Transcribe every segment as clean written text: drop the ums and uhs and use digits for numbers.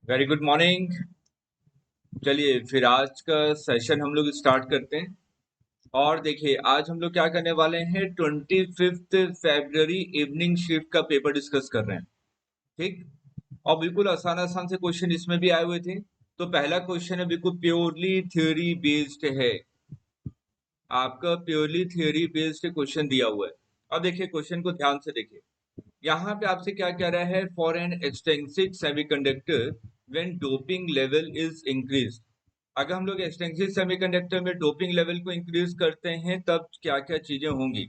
Very good morning. चलिए फिर आज का सेशन हम लोग स्टार्ट करते हैं। और देखिए आज हम लोग क्या करने वाले हैं, 25 फरवरी इवनिंग शिफ्ट का पेपर डिस्कस कर रहे हैं। ठीक। और बिल्कुल आसान आसान से क्वेश्चन इसमें भी आए हुए थे। तो पहला क्वेश्चन है बिल्कुल प्योरली थ्योरी बेस्ड है। आपका प्योरली थ्योरी बेस्ड क्वेश्चन दिया हुआ है। अब देखिए क्वेश्चन को ध्यान से देखिए। यहाँ पे आपसे क्या कह रहा है, for an extensive semiconductor when doping level is increase. अगर हम लोग एक्सटेंसिव सेमीकंडक्टर में डोपिंग लेवल को इंक्रीज करते हैं तब क्या क्या चीजें होंगी।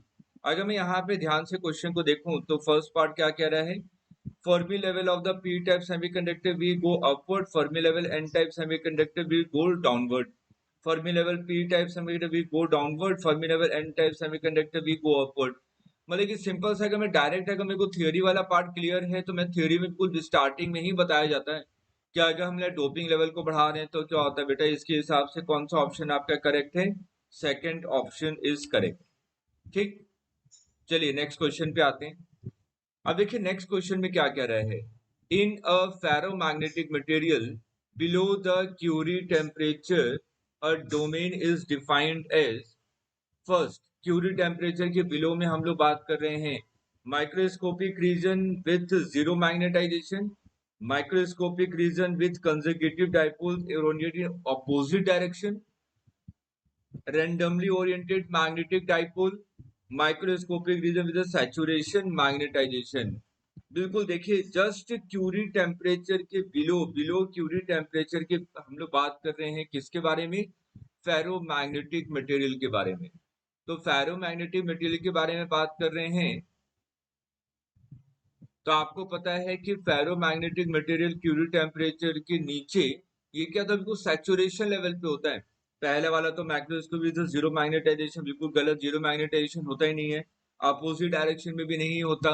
अगर मैं यहाँ पे ध्यान से क्वेश्चन को देखूं तो फर्स्ट पार्ट क्या कह रहा है, Fermi level of the P type semiconductor we go upward, Fermi level N type semiconductor we go downward. Fermi level P type semiconductor we go downward, Fermi level N type semiconductor we go upward. मतलब कि simple सा, अगर मैं direct, अगर मेरे को theory वाला part clear है तो मैं थ्योरी में बिल्कुल स्टार्टिंग में ही बताया जाता है कि अगर हम डोपिंग लेवल को बढ़ा रहे हैं तो क्या होता है बेटा, इसके हिसाब से कौन सा ऑप्शन आपका करेक्ट है, सेकंड ऑप्शन इज करेक्ट। ठीक। चलिए नेक्स्ट क्वेश्चन पे आते हैं। अब देखिए नेक्स्ट क्वेश्चन में क्या कह रहा है, in a ferromagnetic material below the Curie temperature a domain is defined as. First, Curie temperature के बिलो में हम लोग बात कर रहे हैं microscopic region with zero magnetization, microscopic region with conservative dipole oriented in opposite direction, randomly oriented magnetic dipole, microscopic region with saturation magnetization. बिल्कुल देखिए, जस्ट क्यूरी टेम्परेचर के बिलो बिलो क्यूरी टेम्परेचर के हम लोग बात कर रहे हैं किसके बारे में, फेरोमैग्नेटिक मटेरियल के बारे में। तो फेरोमैग्नेटिक मटेरियल के बारे में बात कर रहे हैं। तो आपको पता है कि फेरोमैग्नेटिक मटेरियल क्यूरी टेम्परेचर के नीचे ये क्या था, बिल्कुल सैचुरेशन लेवल पे होता है। पहले वाला तो मैग्नेटोस्कोपी जीरो मैग्नेटाइजेशन, बिल्कुल गलत, जीरो मैग्नेटाइजेशन होता ही नहीं है। अपोजिट डायरेक्शन में भी नहीं होता,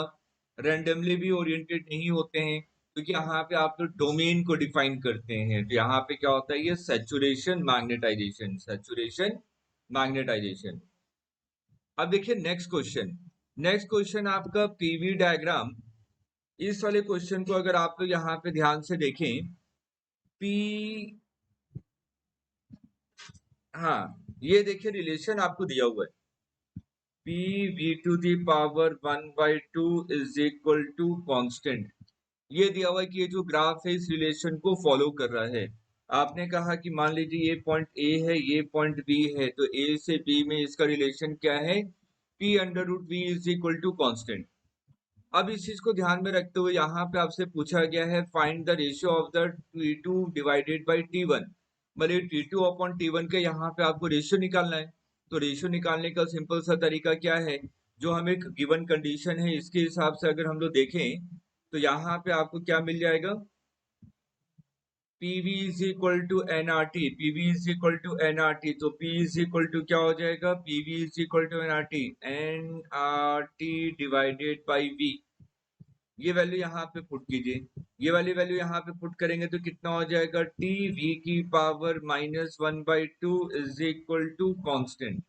रेंडमली भी ओरिएंटेड नहीं होते हैं, क्योंकि यहाँ पे आप तो डोमेन को डिफाइन करते हैं। तो यहाँ पे क्या होता है, ये सैचुरेशन मैग्नेटाइजेशन, सैचुरेशन मैग्नेटाइजेशन। अब देखिए नेक्स्ट क्वेश्चन। नेक्स्ट क्वेश्चन आपका पीवी डायग्राम। इस वाले क्वेश्चन को अगर आप लोग यहाँ पे ध्यान से देखें, पी, हाँ, ये देखिए रिलेशन आपको दिया हुआ है, P V to the power 1/2 is equal to constant. ये दिया हुआ है कि ये जो ग्राफ है इस रिलेशन को फॉलो कर रहा है। आपने कहा कि मान लीजिए ये पॉइंट ए है, ये पॉइंट बी है, तो ए से बी में इसका रिलेशन क्या है, P under root V is equal to constant. अब इस चीज को ध्यान में रखते हुए यहाँ पे आपसे पूछा गया है, find the ratio of the T2 divided by T1। मतलब T2 अपॉन T1 के यहाँ पे आपको रेशियो निकालना है। तो रेशियो निकालने का सिंपल सा तरीका क्या है, जो हमें एक गिवन कंडीशन है इसके हिसाब से अगर हम लोग देखें तो यहाँ पे आपको क्या मिल जाएगा, PV is equal to NRT, PV is equal to NRT. तो P इज इक्वल टू क्या हो जाएगा, PV is equal to NRT, NRT divided by V। ये वैल्यू यहाँ पे पुट कीजिए, ये वाली वैल्यू यहाँ पे पुट करेंगे तो कितना हो जाएगा, टी वी की power -1/2 is equal to constant.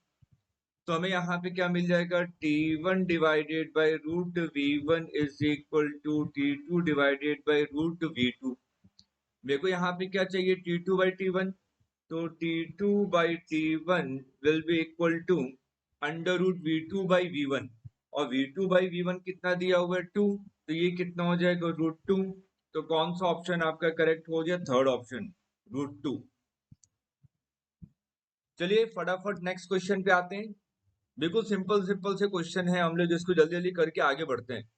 तो हमें यहाँ पे क्या मिल जाएगा, T1 divided by root V1 is equal to T2 divided by root V2। मेरे को यहाँ पे क्या चाहिए, T2/T1। तो T2/T1 will be equal to under root V2/V1, और V2/V1 कितना दिया हुआ है, 2। तो ये कितना हो जाएगा, √2। तो कौन सा ऑप्शन आपका करेक्ट हो गया, थर्ड ऑप्शन, √2। चलिए फटाफट नेक्स्ट क्वेश्चन पे आते हैं। बिल्कुल सिंपल सिंपल से क्वेश्चन है, हम लोग इसको जल्दी जल्दी करके आगे बढ़ते हैं।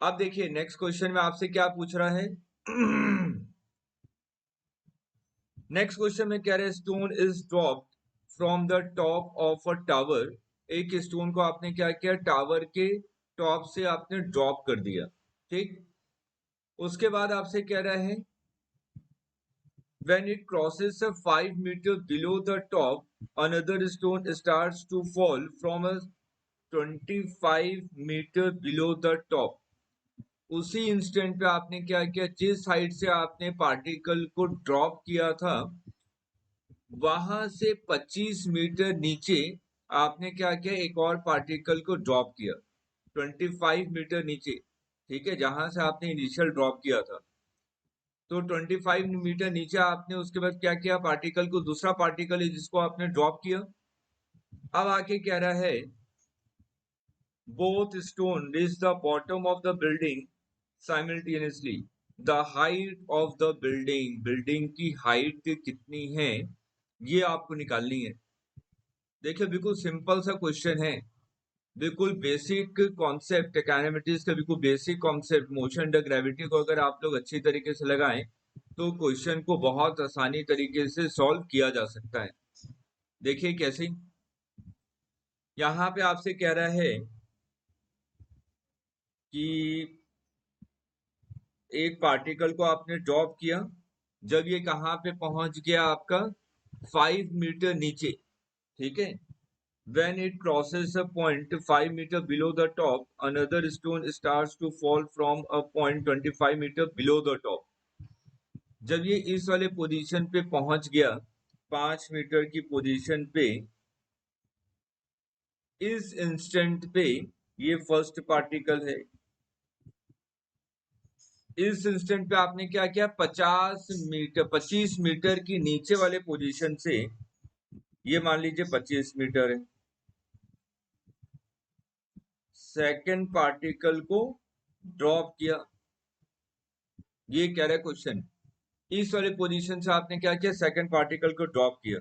अब देखिए नेक्स्ट क्वेश्चन में आपसे क्या पूछ रहा है। नेक्स्ट क्वेश्चन में कह रहे हैं, stone is dropped from the top of a tower. एक स्टोन को आपने क्या किया, टावर के टॉप से आपने ड्रॉप कर दिया। ठीक। उसके बाद आपसे कह रहा है, when it crosses a 5 meter below the top, another stone starts to fall from a 25 meter below the top। उसी इंस्टेंट पे आपने क्या किया, जिस साइड से आपने पार्टिकल को ड्रॉप किया था वहां से 25 मीटर नीचे आपने क्या किया, एक और पार्टिकल को ड्रॉप किया 25 मीटर नीचे। ठीक है, जहां से आपने इनिशियल ड्रॉप किया था। तो 25 मीटर नीचे आपने उसके बाद क्या किया, पार्टिकल को, दूसरा पार्टिकल है जिसको आपने ड्रॉप किया। अब आके कह रहा है both stone reach the bottom of the building simultaneously. The height of the building की हाइट कितनी है, ये आपको निकालनी है। देखिए बिल्कुल सिंपल सा क्वेश्चन है, बिल्कुल बेसिक कॉन्सेप्ट, काइनेमेटिक्स का बिल्कुल basic concept, motion under gravity को अगर आप लोग अच्छी तरीके से लगाएं तो क्वेश्चन को बहुत आसानी तरीके से सॉल्व किया जा सकता है। देखिए कैसे, यहाँ पे आपसे कह रहा है कि एक पार्टिकल को आपने ड्रॉप किया, जब ये कहाँ पे पहुंच गया आपका 5 मीटर नीचे, ठीक है। When it crosses a point 5 meter below the top, another stone starts to fall from a point 25 meter below the top. जब ये इस वाले पोजीशन पे पहुंच गया 5 मीटर की पोजीशन पे, इस इंस्टेंट पे ये फर्स्ट पार्टिकल है। इस इंस्टेंट पे आपने क्या किया, 25 मीटर की नीचे वाले पोजीशन से, ये मान लीजिए 25 मीटर है, सेकंड पार्टिकल को ड्रॉप किया। ये कह रहा है क्वेश्चन, इस वाले पोजीशन से आपने क्या किया, सेकंड पार्टिकल को ड्रॉप किया।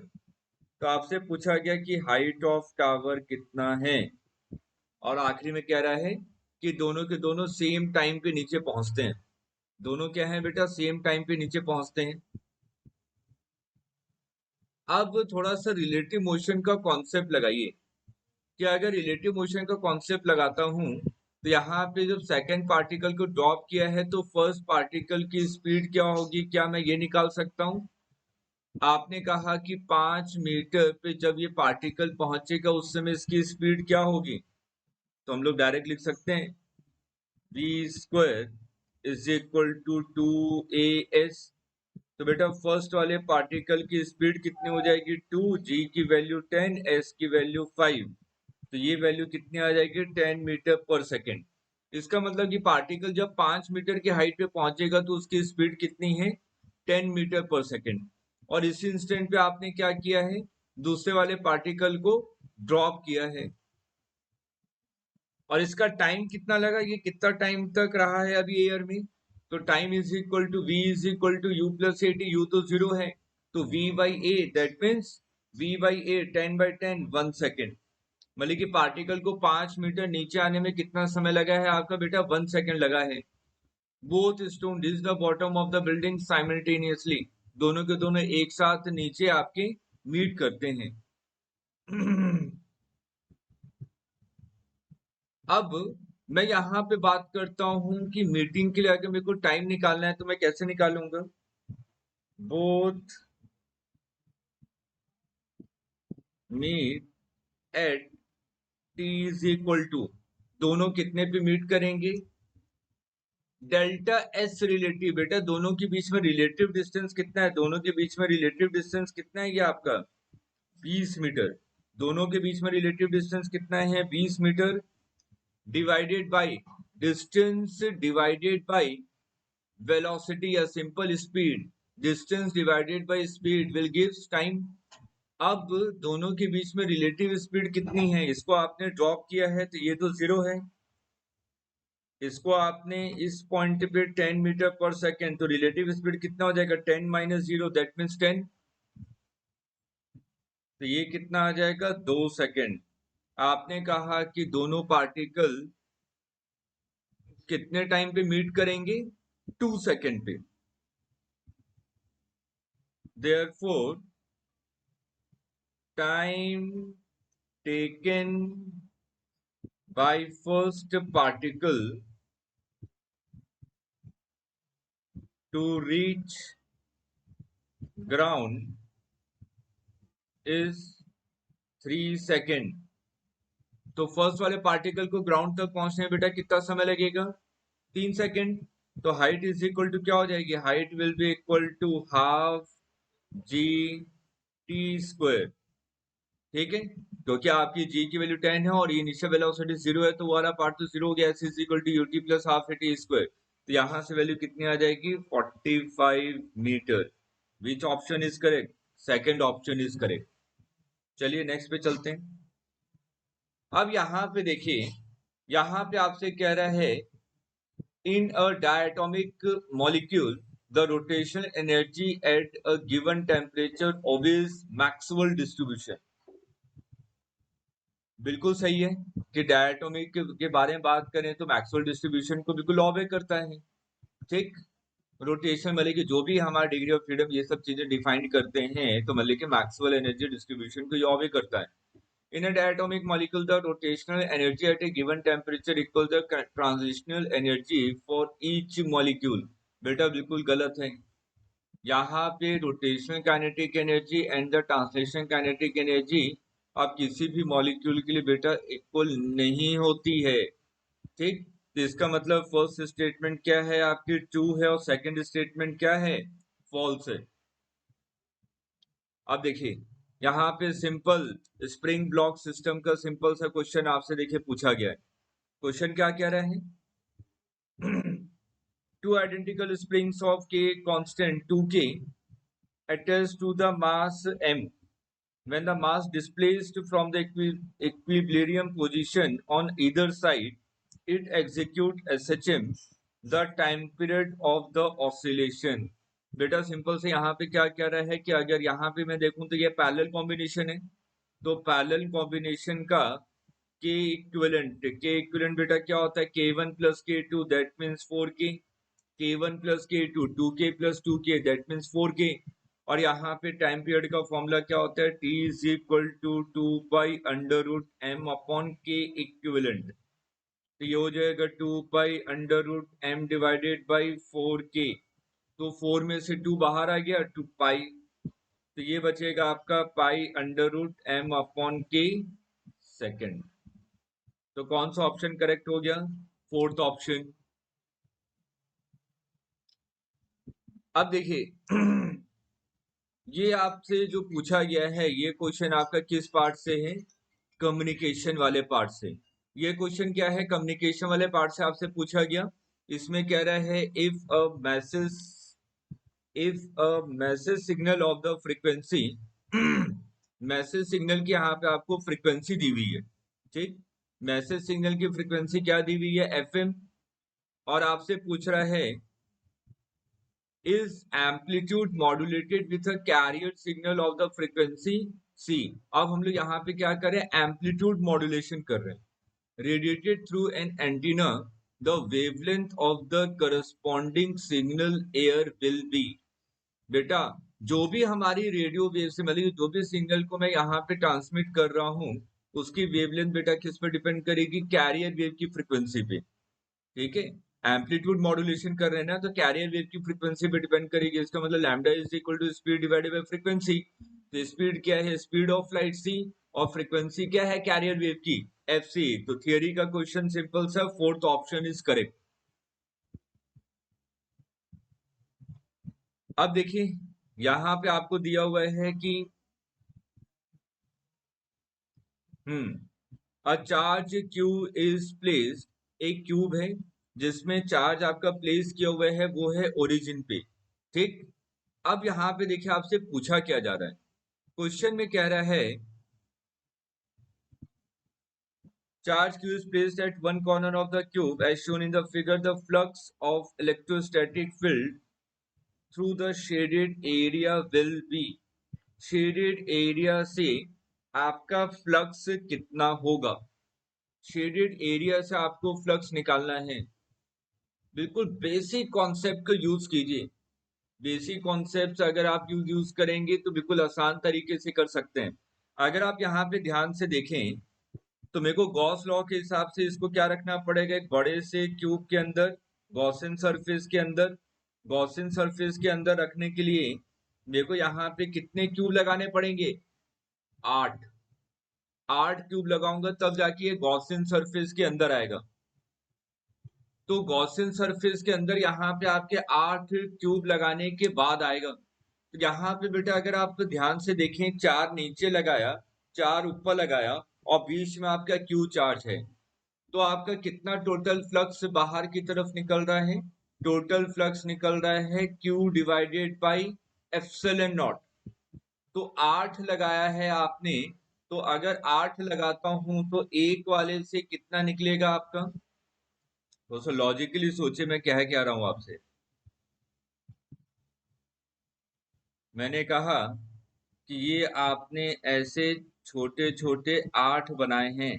तो आपसे पूछा गया कि हाइट ऑफ टावर कितना है, और आखिरी में कह रहा है कि दोनों के दोनों सेम टाइम पे नीचे पहुंचते हैं। दोनों क्या है बेटा, सेम टाइम पे नीचे पहुंचते हैं। अब थोड़ा सा रिलेटिव मोशन का कॉन्सेप्ट लगाइए कि अगर रिलेटिव मोशन का कॉन्सेप्ट लगाता हूं तो यहाँ पे जब सेकंड पार्टिकल को ड्रॉप किया है तो फर्स्ट पार्टिकल की स्पीड क्या होगी, क्या मैं ये निकाल सकता हूँ। आपने कहा कि 5 मीटर पे जब ये पार्टिकल पहुंचेगा उस समय इसकी स्पीड क्या होगी, तो हम लोग डायरेक्ट लिख सकते हैं v² is equal to 2as। तो बेटा फर्स्ट वाले पार्टिकल की स्पीड कितनी हो जाएगी 2, g की वैल्यू 10, s की वैल्यू 5, तो ये वैल्यू कितनी आ जाएगी 10 मीटर पर सेकेंड। इसका मतलब कि पार्टिकल जब 5 मीटर की हाइट पे पहुंचेगा तो उसकी स्पीड कितनी है 10 मीटर पर सेकेंड। और इसी इंस्टेंट पे आपने क्या किया है, दूसरे वाले पार्टिकल को ड्रॉप किया है। और इसका टाइम कितना लगा, ये कितना टाइम तक रहा है अभी एयर में, तो time is equal to v is equal to u plus A T, U तो 0 है, तो v by A, that means v by A 10/10 1 second. मतलब कि पार्टिकल को 5 मीटर नीचे आने में कितना समय लगा है आपका बेटा, 1 सेकेंड लगा है। Both stone reach the bottom of the building simultaneously, दोनों के दोनों एक साथ नीचे आपके मीट करते हैं। अब मैं यहाँ पे बात करता हूँ कि मीटिंग के लिए अगर मेरे को टाइम निकालना है तो मैं कैसे निकालूंगा, both meet at t is equal to, दोनों कितने पे मीट करेंगे, डेल्टा एस रिलेटिव। बेटा दोनों के बीच में रिलेटिव डिस्टेंस कितना है, दोनों के बीच में रिलेटिव डिस्टेंस कितना है, ये आपका 20 मीटर। दोनों के बीच में रिलेटिव डिस्टेंस कितना है 20 metre, divided by distance divided by velocity या simple speed, distance divided by speed will gives time. अब दोनों के बीच में रिलेटिव स्पीड कितनी है, इसको आपने ड्रॉप किया है तो ये तो 0 है, इसको आपने इस पॉइंट पे 10 मीटर पर सेकेंड, तो रिलेटिव स्पीड कितना हो जाएगा 10 माइनस 0, दैट मीन्स 10, तो ये कितना आ जाएगा 2 सेकेंड। आपने कहा कि दोनों पार्टिकल कितने टाइम पे मीट करेंगे 2 सेकेंड पे, therefore time taken by first particle to reach ground is 3 second. तो फर्स्ट वाले पार्टिकल को ग्राउंड तक पहुंचने में बेटा कितना समय लगेगा 3 सेकेंड। तो हाइट इज इक्वल टू क्या हो जाएगी, height will be equal to half G T square, ठीक है। क्योंकि आपकी जी की वैल्यू 10 है और इनिशियल वेलोसिटी 0 है, तो वो वाला पार्ट तो 0 हो गया, is equal to UT plus half T square. तो यहाँ से वैल्यू कितनी आ जाएगी 45 metre. Which option is correct? Second option is correct. चलिए नेक्स्ट पे चलते हैं। अब यहाँ पे देखिए, यहाँ पे आपसे कह रहा है in a diatomic molecule the rotational energy at a given temperature obeys Maxwell distribution। बिल्कुल सही है कि डायटोमिक के बारे में बात करें तो मैक्सवेल डिस्ट्रीब्यूशन को बिल्कुल ऑबे करता है। ठीक, रोटेशन मतलब कि जो भी हमारा डिग्री ऑफ फ्रीडम ये सब चीजें डिफाइन करते हैं तो मतलब कि मैक्सवेल एनर्जी डिस्ट्रीब्यूशन को ये ऑबे करता है। In a diatomic molecule, the rotational energy at a given temperature equals the transitional energy for each molecule। बेटा बिल्कुल गलत है। यहाँ पे rotational kinetic energy and the translation kinetic energy अब किसी भी मॉलिक्यूल के लिए बेटा इक्वल नहीं होती है। ठीक, तो इसका मतलब फर्स्ट स्टेटमेंट क्या है आपकी ट्रू है और सेकंड स्टेटमेंट क्या है फॉल्स है। अब देखिए यहाँ पे सिंपल स्प्रिंग ब्लॉक सिस्टम का सिंपल सा क्वेश्चन आपसे देखिए पूछा गया है। क्वेश्चन क्या कह रहा है टू आइडेंटिकल स्प्रिंग्स ऑफ के constant 2k attached to the mass m when the mass displaced from the equilibrium position on either side it execute SHM the time period of the oscillation। बेटा simple से यहाँ पे क्या कह रहा है कि अगर यहाँ पे मैं देखूं तो ये पैरेलल कॉम्बिनेशन है, तो पैरेलल कॉम्बिनेशन का के इक्विवेलेंट बेटा क्या होता है k1 plus k2 that means 4k, k1 plus k2 2k plus 2k that means 4k। और यहाँ पे टाइम पीरियड का फॉर्मूला क्या होता है t is equal to 2 pi under root m upon K equivalent. तो ये हो जाएगा 2 pi under root m divided by 4k। तो 4 में से 2 बाहर आ गया 2 पाई, तो ये बचेगा आपका pi under root m upon K second. तो कौन सा ऑप्शन करेक्ट हो गया? Fourth option. अब देखिए ये आपसे जो पूछा गया है ये क्वेश्चन आपका किस पार्ट से है? कम्युनिकेशन वाले पार्ट से। ये क्वेश्चन क्या है? कम्युनिकेशन वाले पार्ट से आपसे पूछा गया। इसमें कह रहा है if a message signal of the frequency message signal की यहाँ पे आपको फ्रीक्वेंसी दी हुई है। ठीक, मैसेज सिग्नल की फ्रीक्वेंसी क्या दी हुई है? FM। और आपसे पूछ रहा है is amplitude modulated with a carrier signal of the frequency C। अब हम लोग यहाँ पे क्या कर रहे हैं? एम्पलीट्यूड मॉड्यूलेशन कर रहे हैं। Radiated through an antenna the wavelength of the corresponding signal air will be. बेटा जो भी हमारी रेडियो वेव से मतलब जो भी सिग्नल को मैं यहाँ पे ट्रांसमिट कर रहा हूँ उसकी वेवलेंथ बेटा किस पे डिपेंड करेगी? कैरियर वेव की फ्रीक्वेंसी पे। ठीक है, एम्पलीट्यूड मॉड्यूलेशन कर रहे हैं ना तो कैरियर वेव की फ्रीक्वेंसी पे डिपेंड करेगी। इसका मतलब lambda is equal to speed divided by frequency. तो स्पीड क्या है? स्पीड ऑफ लाइट c, और फ्रीक्वेंसी क्या है कैरियर वेव की? fc। तो थियरी का क्वेश्चन सिंपल सा फोर्थ ऑप्शन इज करेक्ट। अब देखिए यहाँ पे आपको दिया हुआ है कि a charge Q is place, एक क्यूब है जिसमें चार्ज आपका प्लेस किया हुआ है वो है ओरिजिन पे। ठीक, अब यहाँ पे देखिए आपसे पूछा क्या जा रहा है? क्वेश्चन में कह रहा है charge q is placed at one corner of the cube as shown in the figure। the flux of electrostatic field through the shaded area will be। Shaded area से आपका फ्लक्स कितना होगा? शेडेड एरिया से आपको flux निकालना है। बिल्कुल basic concept को यूज कीजिए। बेसिक कॉन्सेप्ट अगर आप यूज करेंगे तो बिल्कुल आसान तरीके से कर सकते हैं। अगर आप यहाँ पे ध्यान से देखें तो मेरे को गॉस लॉ के हिसाब से इसको क्या रखना पड़ेगा? एक बड़े से क्यूब के अंदर गॉसियन सरफेस के अंदर, गॉसियन सरफेस के अंदर रखने के लिए मेरे को यहाँ पे कितने क्यूब लगाने पड़ेंगे? 8। 8 क्यूब लगाऊंगा तब जाके ये गॉसियन सरफेस के अंदर आएगा। तो गॉसियन सरफेस के अंदर यहाँ पे आपके 8 क्यूब लगाने के बाद आएगा। तो यहाँ पे बेटा अगर आप ध्यान से देखें 4 नीचे लगाया, 4 ऊपर लगाया और बीच में आपका क्यू चार्ज है, तो आपका कितना टोटल फ्लक्स बाहर की तरफ निकल रहा है? टोटल फ्लक्स निकल रहा है Q divided by epsilon not. तो 8 लगाया है आपने, तो अगर 8 लगाता हूं तो एक वाले से कितना निकलेगा आपका? तो लॉजिकली सोचे मैं क्या रहा हूं आपसे। मैंने कहा कि ये आपने ऐसे छोटे छोटे 8 बनाए हैं।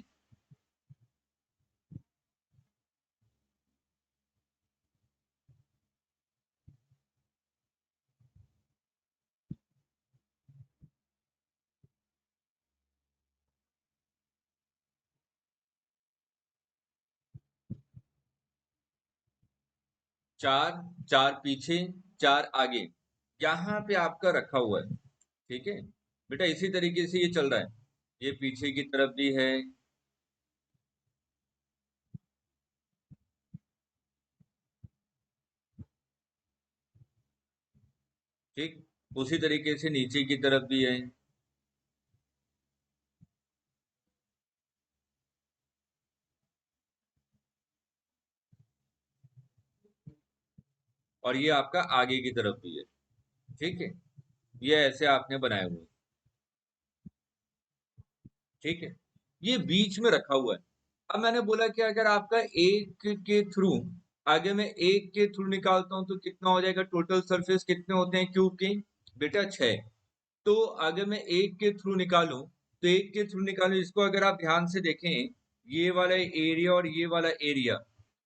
चार, चार पीछे, चार आगे, यहाँ पे आपका रखा हुआ है। ठीक है बेटा, इसी तरीके से ये चल रहा है। ये पीछे की तरफ भी है। ठीक, उसी तरीके से नीचे की तरफ भी है। और ये आपका आगे की तरफ भी है। ठीक है, ये ऐसे आपने बनाए हुए हैं। ठीक है, ये बीच में रखा हुआ है। अब मैंने बोला कि अगर आपका एक के थ्रू, आगे मैं एक के थ्रू निकालता हूं तो कितना हो जाएगा? टोटल सरफेस कितने होते हैं क्यूब के? बेटा 6। तो अगर मैं एक के थ्रू निकालूं, तो एक के थ्रू निकालूं, इसको अगर आप ध्यान से देखें, ये वाला एरिया और ये वाला एरिया,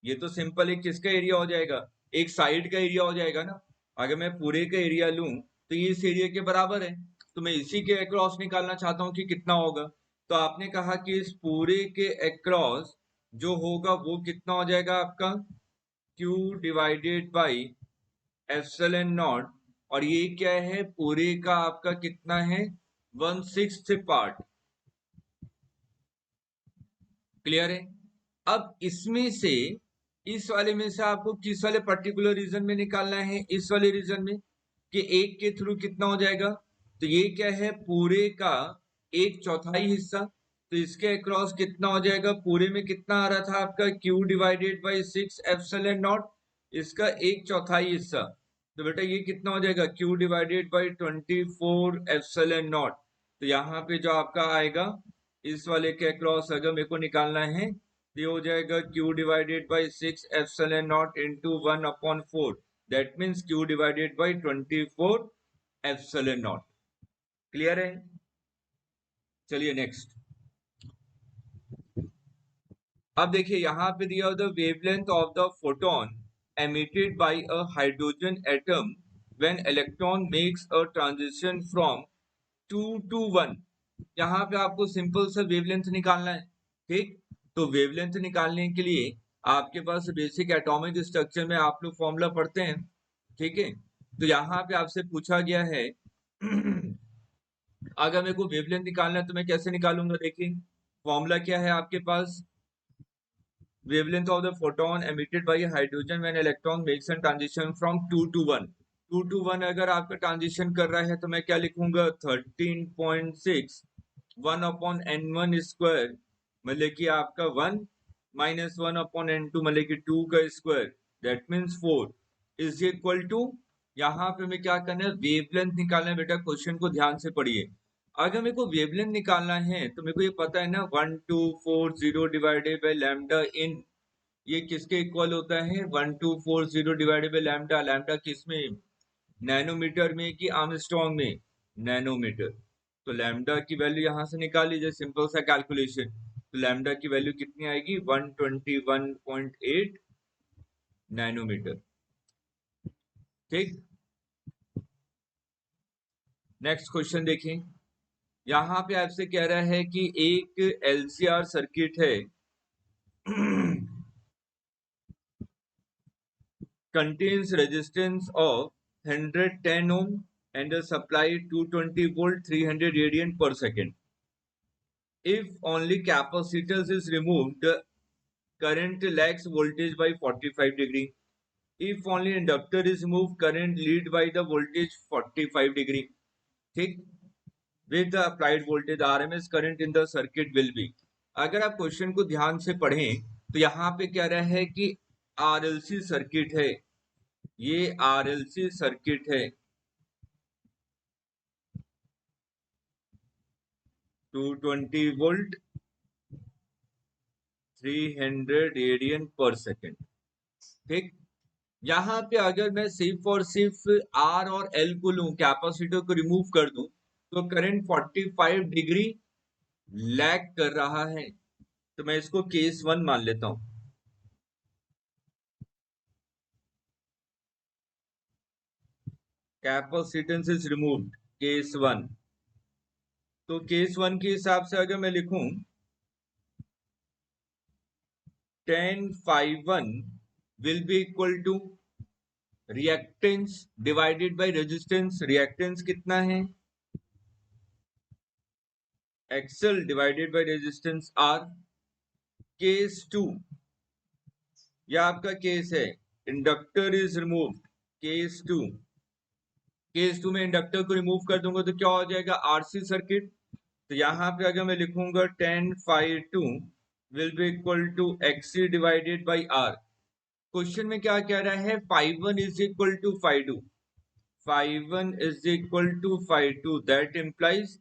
ये तो सिंपल एक किसका एरिया हो जाएगा? एक साइड का एरिया हो जाएगा ना। अगर मैं पूरे का एरिया लूं तो ये इस एरिया के बराबर है। तो मैं इसी के अक्रॉस निकालना चाहता हूँ कि कितना होगा। तो आपने कहा कि इस पूरे के अक्रॉस जो होगा वो कितना हो जाएगा आपका? Q divided by epsilon not. और ये क्या है? पूरे का आपका कितना है? 1/6 पार्ट। क्लियर है? अब इसमें से, इस वाले में से आपको किस वाले पर्टिकुलर रीजन में निकालना है? इस वाले रीजन में, कि एक के थ्रू कितना हो जाएगा? तो ये क्या है? पूरे का एक चौथाई हिस्सा। तो इसके अक्रॉस कितना हो जाएगा? पूरे में कितना आ रहा था आपका? Q divided by 6 epsilon not, इसका एक चौथाई हिस्सा। तो बेटा ये कितना हो जाएगा? Q divided by 24 epsilon not. तो यहाँ पे जो आपका आएगा, इस वाले के अक्रॉस अगर मेरे को निकालना है, तो ये हो जाएगा Q divided by 6 epsilon not into 1/4। That means Q divided by 24 epsilon not. Clear है? चलिए नेक्स्ट। अब देखिए यहाँ पे दिया the wavelength of the photon emitted by a hydrogen atom when electron makes a transition from 2 to 1। यहाँ पे आपको सिंपल सा वेवलेंथ निकालना है। ठीक, तो वेवलेंथ निकालने के लिए आपके पास बेसिक एटॉमिक स्ट्रक्चर में आप लोग फॉर्मूला पढ़ते हैं। ठीक है, तो यहाँ पे आपसे पूछा गया है अगर मेरे को वेवलेंथ निकालना है तो मैं कैसे निकालूंगा? देखिए फॉर्मूला क्या है आपके पास? wavelength of the photon emitted by a hydrogen when electron makes a transition from 2 to 1। 2 to 1 अगर आपका ट्रांजिशन कर रहा है तो मैं क्या लिखूंगा? 13.6 1 अपॉन n1 स्क्वायर, मतलब कि आपका 1 माइनस 1 अपॉन n2, मतलब कि 2 का square, that means 4 is equal to, यहाँ पे मैं क्या करना है? वेवलेंथ निकालना है। बेटा क्वेश्चन को ध्यान से पढ़िए। अगर मेरे को वेवलेंथ निकालना है तो मेरे को ये पता है ना, 1240 डिवाइडेड बाय लैम्डा इन, ये किसके इक्वल होता है? 1240 डिवाइडेड बाय लैम्डा। लैम्डा किस में? नैनोमीटर में कि आर्मस्ट्रॉन्ग में? नैनोमीटर। तो लैम्डा की वैल्यू यहां से निकाल लीजिए, सिंपल सा कैलकुलेशन। तो लैम्डा की वैल्यू कितनी आएगी? 121.8 नैनोमीटर। ठीक, नेक्स्ट क्वेश्चन देखें। यहाँ पे आपसे कह रहा है कि एक एलसीआर सर्किट है contains resistance of 110 ohm and a supply 220 volt 300 radian per second. If only capacitors is removed, the current lags voltage by 45 degree. If only inductor is removed, current lead by the voltage 45 degree. ठीक, with the applied voltage RMS current in the circuit will be। अगर आप question को ध्यान से पढ़ें तो यहाँ पे कह रहा है कि आरएलसी सर्किट है। ये RLC सर्किट है, 220 वोल्ट 300 रेडियन पर सेकेंड। ठीक, यहाँ पे अगर मैं सिर्फ और सिर्फ R और L को लूं, कैपेसिटर को रिमूव कर दूं, तो करंट 45 डिग्री लैग कर रहा है। तो मैं इसको केस 1 मान लेता हूं। Capacitance is removed, case 1। तो केस 1 के हिसाब से अगर मैं लिखूं 10 will be equal to reactance divided by resistance. Reactance कितना है? XL divided by resistance R। Case 2, यह आपका केस है, inductor is removed, case 2। Case 2 में इंडक्टर को रिमूव कर दूंगा तो क्या हो जाएगा? RC circuit. तो यहाँ पे अगर मैं लिखूंगा 10 will be equal to XC divided by R। Question में क्या कह रहा है? 5 is equal to 5 is equal to 5 that implies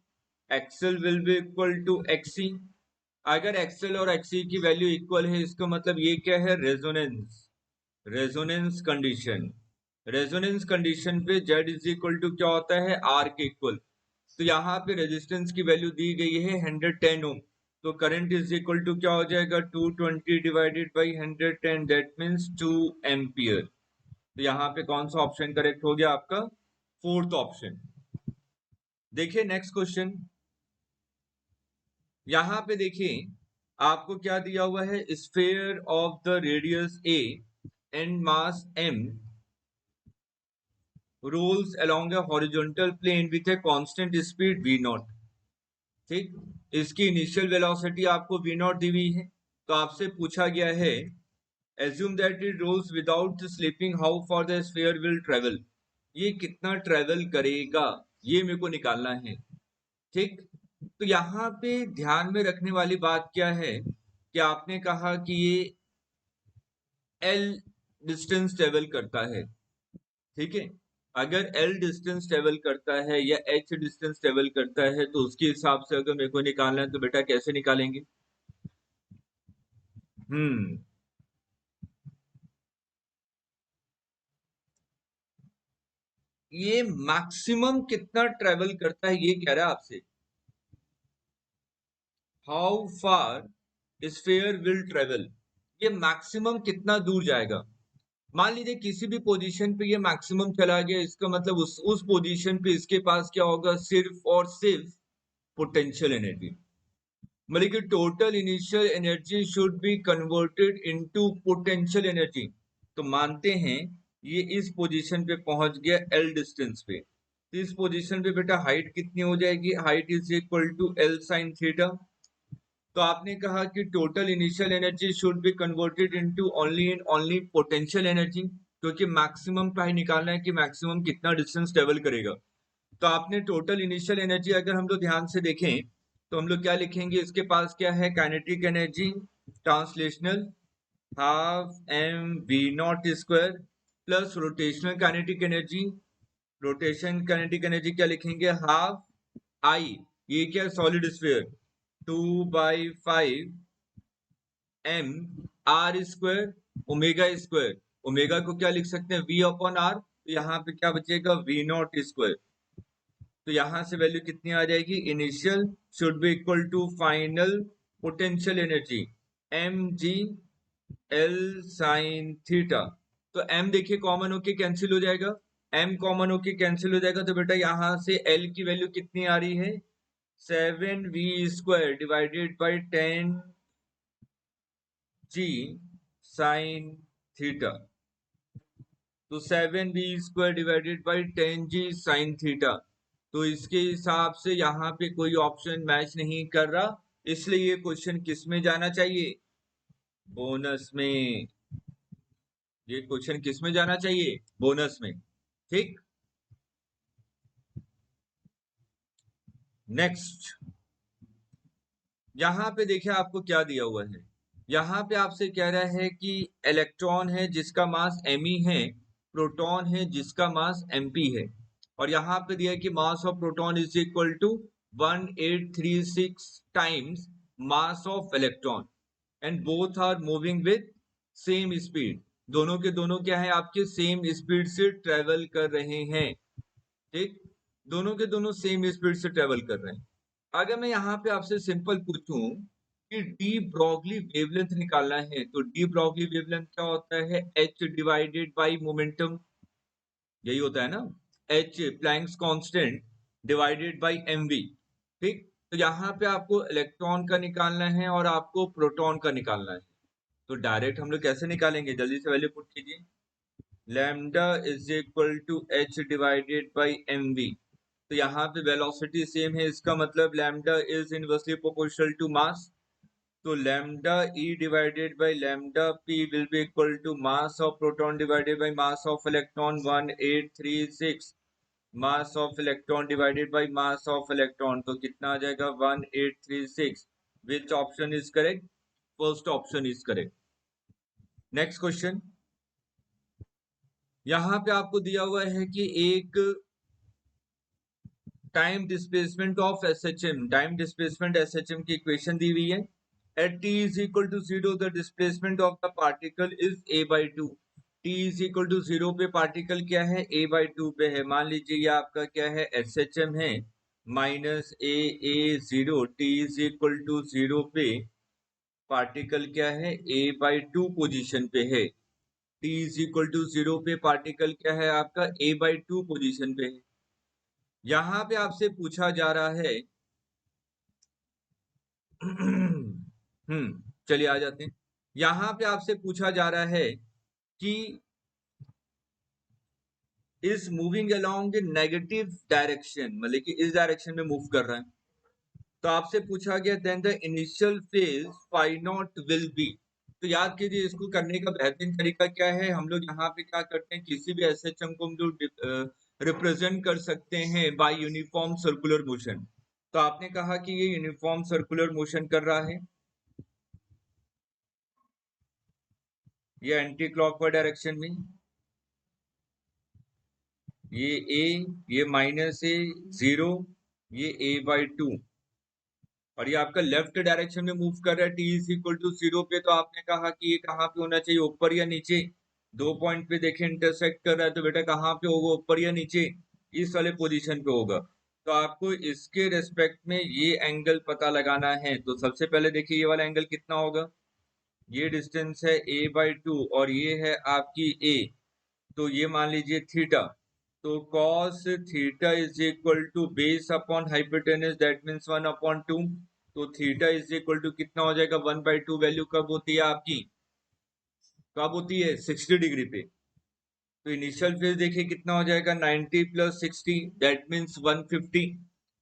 XL will be equal to XC। अगर XL और XC की वैल्यू इक्वल है, इसका मतलब ये क्या है? Resonance condition. रेजोनेंस कंडीशन पे Z इज इक्वल टू क्या होता है? R के इक्वल। तो यहाँ पे रेजिस्टेंस की वैल्यू दी गई है 110 ओम। तो करंट इज इक्वल टू क्या हो जाएगा? 220 divided by 110, that means 2 ampere. तो यहाँ पे कौन सा ऑप्शन करेक्ट हो गया आपका? Fourth option. देखिए नेक्स्ट क्वेश्चन, यहाँ पे देखिए आपको क्या दिया हुआ है? Sphere of the radius a and mass m rolls along a horizontal plane with a constant speed v0। ठीक, इसकी इनिशियल वेलोसिटी आपको v0 दी हुई है। तो आपसे पूछा गया है assume that it rolls without slipping, how far the sphere will travel। ये कितना ट्रेवल करेगा, ये मेरे को निकालना है। ठीक, तो यहाँ पे ध्यान में रखने वाली बात क्या है कि आपने कहा कि ये L डिस्टेंस ट्रेवल करता है। ठीक है, अगर L डिस्टेंस ट्रेवल करता है या H डिस्टेंस ट्रेवल करता है, तो उसके हिसाब से अगर मेरे को निकालना है तो बेटा कैसे निकालेंगे? ये मैक्सिमम कितना ट्रेवल करता है ये कह रहा है आपसे। How far sphere will travel, ये मैक्सिमम कितना दूर जाएगा। मान लीजिए किसी भी पोजीशन पे ये मैक्सिमम चला गया, इसका मतलब उस पोजीशन पे इसके पास क्या होगा? सिर्फ और सिर्फ पोटेंशियल एनर्जी। मतलब कि total initial energy should be converted into potential energy. तो मानते हैं ये इस पोजीशन पे पहुंच गया L डिस्टेंस पे। तो इस पोजीशन पे बेटा हाइट कितनी हो जाएगी? Height is equal to L sine theta. तो आपने कहा कि total initial energy should be converted into only and only potential energy, क्योंकि मैक्सिमम का ही निकालना है कि मैक्सिमम कितना डिस्टेंस ट्रेवल करेगा। तो आपने टोटल इनिशियल एनर्जी अगर हम लोग ध्यान से देखें तो हम लोग क्या लिखेंगे? इसके पास क्या है? Kinetic energy translational half M V not square plus rotational kinetic energy. Rotation kinetic energy क्या लिखेंगे? हाफ आई, ये क्या? Solid sphere 2/5 M R square omega square. Omega को क्या लिख सकते हैं? V upon R. तो यहाँ पे क्या बचेगा? V not square. तो यहां से वैल्यू कितनी आ जाएगी? Initial should be equal to final potential energy M G L sine theta. तो m देखिए कॉमन होके कैंसिल हो जाएगा, m कॉमन होके कैंसिल हो जाएगा। तो बेटा यहां से l की वैल्यू कितनी आ रही है? 7v square divided by 10g sign theta. तो 7v square divided by 10g sign theta. तो इसके हिसाब से यहाँ पे कोई ऑप्शन मैच नहीं कर रहा, इसलिए ये क्वेश्चन किस में जाना चाहिए? बोनस में। ये क्वेश्चन किस में जाना चाहिए? बोनस में। ठीक, नेक्स्ट, यहाँ पे देखिए आपको क्या दिया हुआ है। यहाँ पे आपसे कह रहा है कि इलेक्ट्रॉन है जिसका मास me है, प्रोटॉन है जिसका मास mp है, और यहाँ पे दिया है कि mass of proton is equal to 1836 times mass of electron and both are moving with same speed. दोनों के दोनों क्या है, आपके सेम स्पीड से ट्रेवल कर रहे हैं। ठीक, दोनों के दोनों सेम स्पीड से ट्रेवल कर रहे हैं। अगर मैं यहाँ पे आपसे सिंपल पूछूं कि डी ब्रॉगली वेवलेंथ निकालना है, तो डी ब्रॉगली वेवलेंथ क्या होता है, h डिवाइडेड बाई मोमेंटम, यही होता है ना, h Planck's constant divided by mv। ठीक, तो यहाँ पे आपको इलेक्ट्रॉन का निकालना है और आपको प्रोटॉन का निकालना है। तो डायरेक्ट हम लोग कैसे निकालेंगे, जल्दी से वैल्यू पुट कीजिए। Lambda is equal to h divided by mv। तो यहाँ पे वेलोसिटी सेम है, इसका मतलब lambda is inversely proportional to mass. तो lambda E divided by lambda P will be equal to mass of proton divided by mass of electron 1836 mass of electron divided by mass of electron। तो कितना आ जाएगा 1836। Which option is correct? First option is correct। Next question, यहाँ पे आपको दिया हुआ है कि एक time displacement of SHM, time displacement SHM की इक्वेशन दी हुई है। At t is equal to 0 the displacement of the particle is a by 2। t is equal to 0 पे पार्टिकल क्या है, a by 2 पे है। मान लीजिए ये आपका क्या है, SHM है minus a0। t is equal to 0 पे पार्टिकल क्या है, a by 2 पोजीशन पे है। t is equal to 0 पे पार्टिकल क्या है आपका, a by 2 पोजीशन पे है। यहाँ पे आपसे पूछा जा रहा है चलिए आ जाते हैं। यहाँ पे आपसे पूछा जा रहा है कि is moving along negative direction, मतलब कि इस डायरेक्शन में मूव कर रहा है। तो आपसे पूछा गया then the initial phase phi not will be. तो याद कीजिए, इसको करने का बेहतरीन तरीका क्या है, हम लोग यहाँ पे क्या करते हैं, किसी भी SHM को हम लोग रिप्रेजेंट कर सकते हैं बाय यूनिफॉर्म सर्कुलर मोशन। तो आपने कहा कि ये यूनिफॉर्म सर्कुलर मोशन कर रहा है, ये एंटी क्लॉकवाइज डायरेक्शन में, ये a, ये माइनस a 0, ये a बाई 2, और ये आपका लेफ्ट डायरेक्शन में मूव कर रहा है t इज इक्वल टू 0 पे। तो आपने कहा कि ये कहाँ पे होना चाहिए, ऊपर या नीचे। दो पॉइंट पे देखें इंटरसेक्ट कर रहा है, तो बेटा कहाँ पे होगा, ऊपर या नीचे, इस वाले पोजीशन पे होगा। तो आपको इसके रेस्पेक्ट में ये एंगल पता लगाना है। तो सबसे पहले देखिए ये वाला एंगल कितना होगा, ये डिस्टेंस है a बाई 2 और ये है आपकी a, तो ये मान लीजिए थीटा। तो cos theta is equal to base upon hypotenuse, that means 1/2। तो थीटा इज इक्वल टू कितना हो जाएगा, 1/2। वैल्यू कब होती है आपकी, कब होती है, 60 डिग्री पे। तो इनिशियल फेज देखिए कितना हो जाएगा, 90 प्लस 60 दैट मीन्स 150।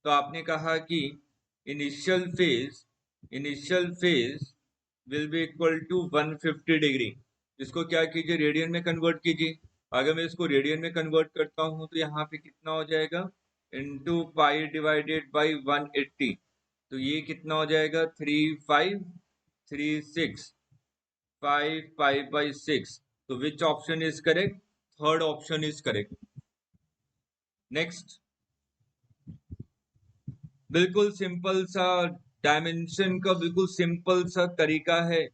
तो आपने कहा कि initial phase, initial phase will be equal to 150 degree. इसको क्या कीजिए, रेडियन में कन्वर्ट कीजिए। अगर मैं इसको रेडियन में कन्वर्ट करता हूं तो यहाँ पे कितना हो जाएगा, इंटू पाई डिवाइडेड बाई 180। तो ये कितना हो जाएगा, 3536 5 5 by 6। तो विच option is correct, third option is correct. Next, बिल्कुल सिंपल सा डायमेंशन का बिल्कुल सिंपल सा तरीका है,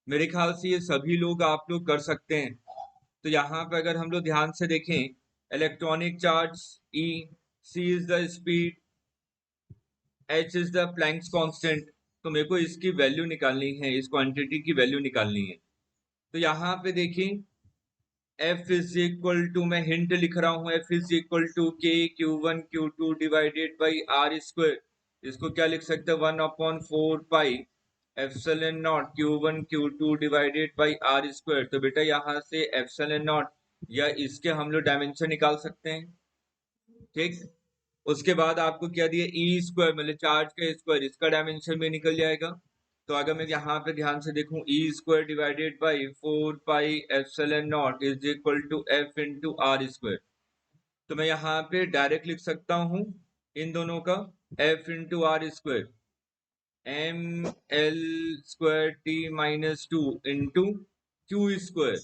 मेरे ख्याल से ये सभी लोग आप लोग कर सकते हैं। तो यहाँ पे अगर हम लोग ध्यान से देखें, electronic charge E, C is the speed, H is the Planck's constant. तो मेरे को इसकी वैल्यू निकालनी है, इस क्वांटिटी की वैल्यू निकालनी है। तो यहाँ पे देखिए F इज इक्वल टू, मैं हिंट लिख रहा हूँ, F इज इक्वल टू के Q1 Q2 divided by R square. इसको क्या लिख सकते हैं, 1/4 पाई epsilon not Q1 Q2 divided by R square. तो बेटा यहाँ से एप्सिलॉन नॉट या इसके हम लोग डायमेंशन निकाल सकते हैं। ठीक, उसके बाद आपको क्या दिया, ई स्क्वायर मतलब चार्ज का स्क्वायर, इसका डायमेंशन भी निकल जाएगा। तो अगर मैं यहाँ पे ध्यान से देखूं, E square divided by 4 pi epsilon nought is equal to F into R square. तो मैं यहाँ पे डायरेक्ट लिख सकता हूँ इन दोनों का, F into R square M L square T minus 2 into Q square.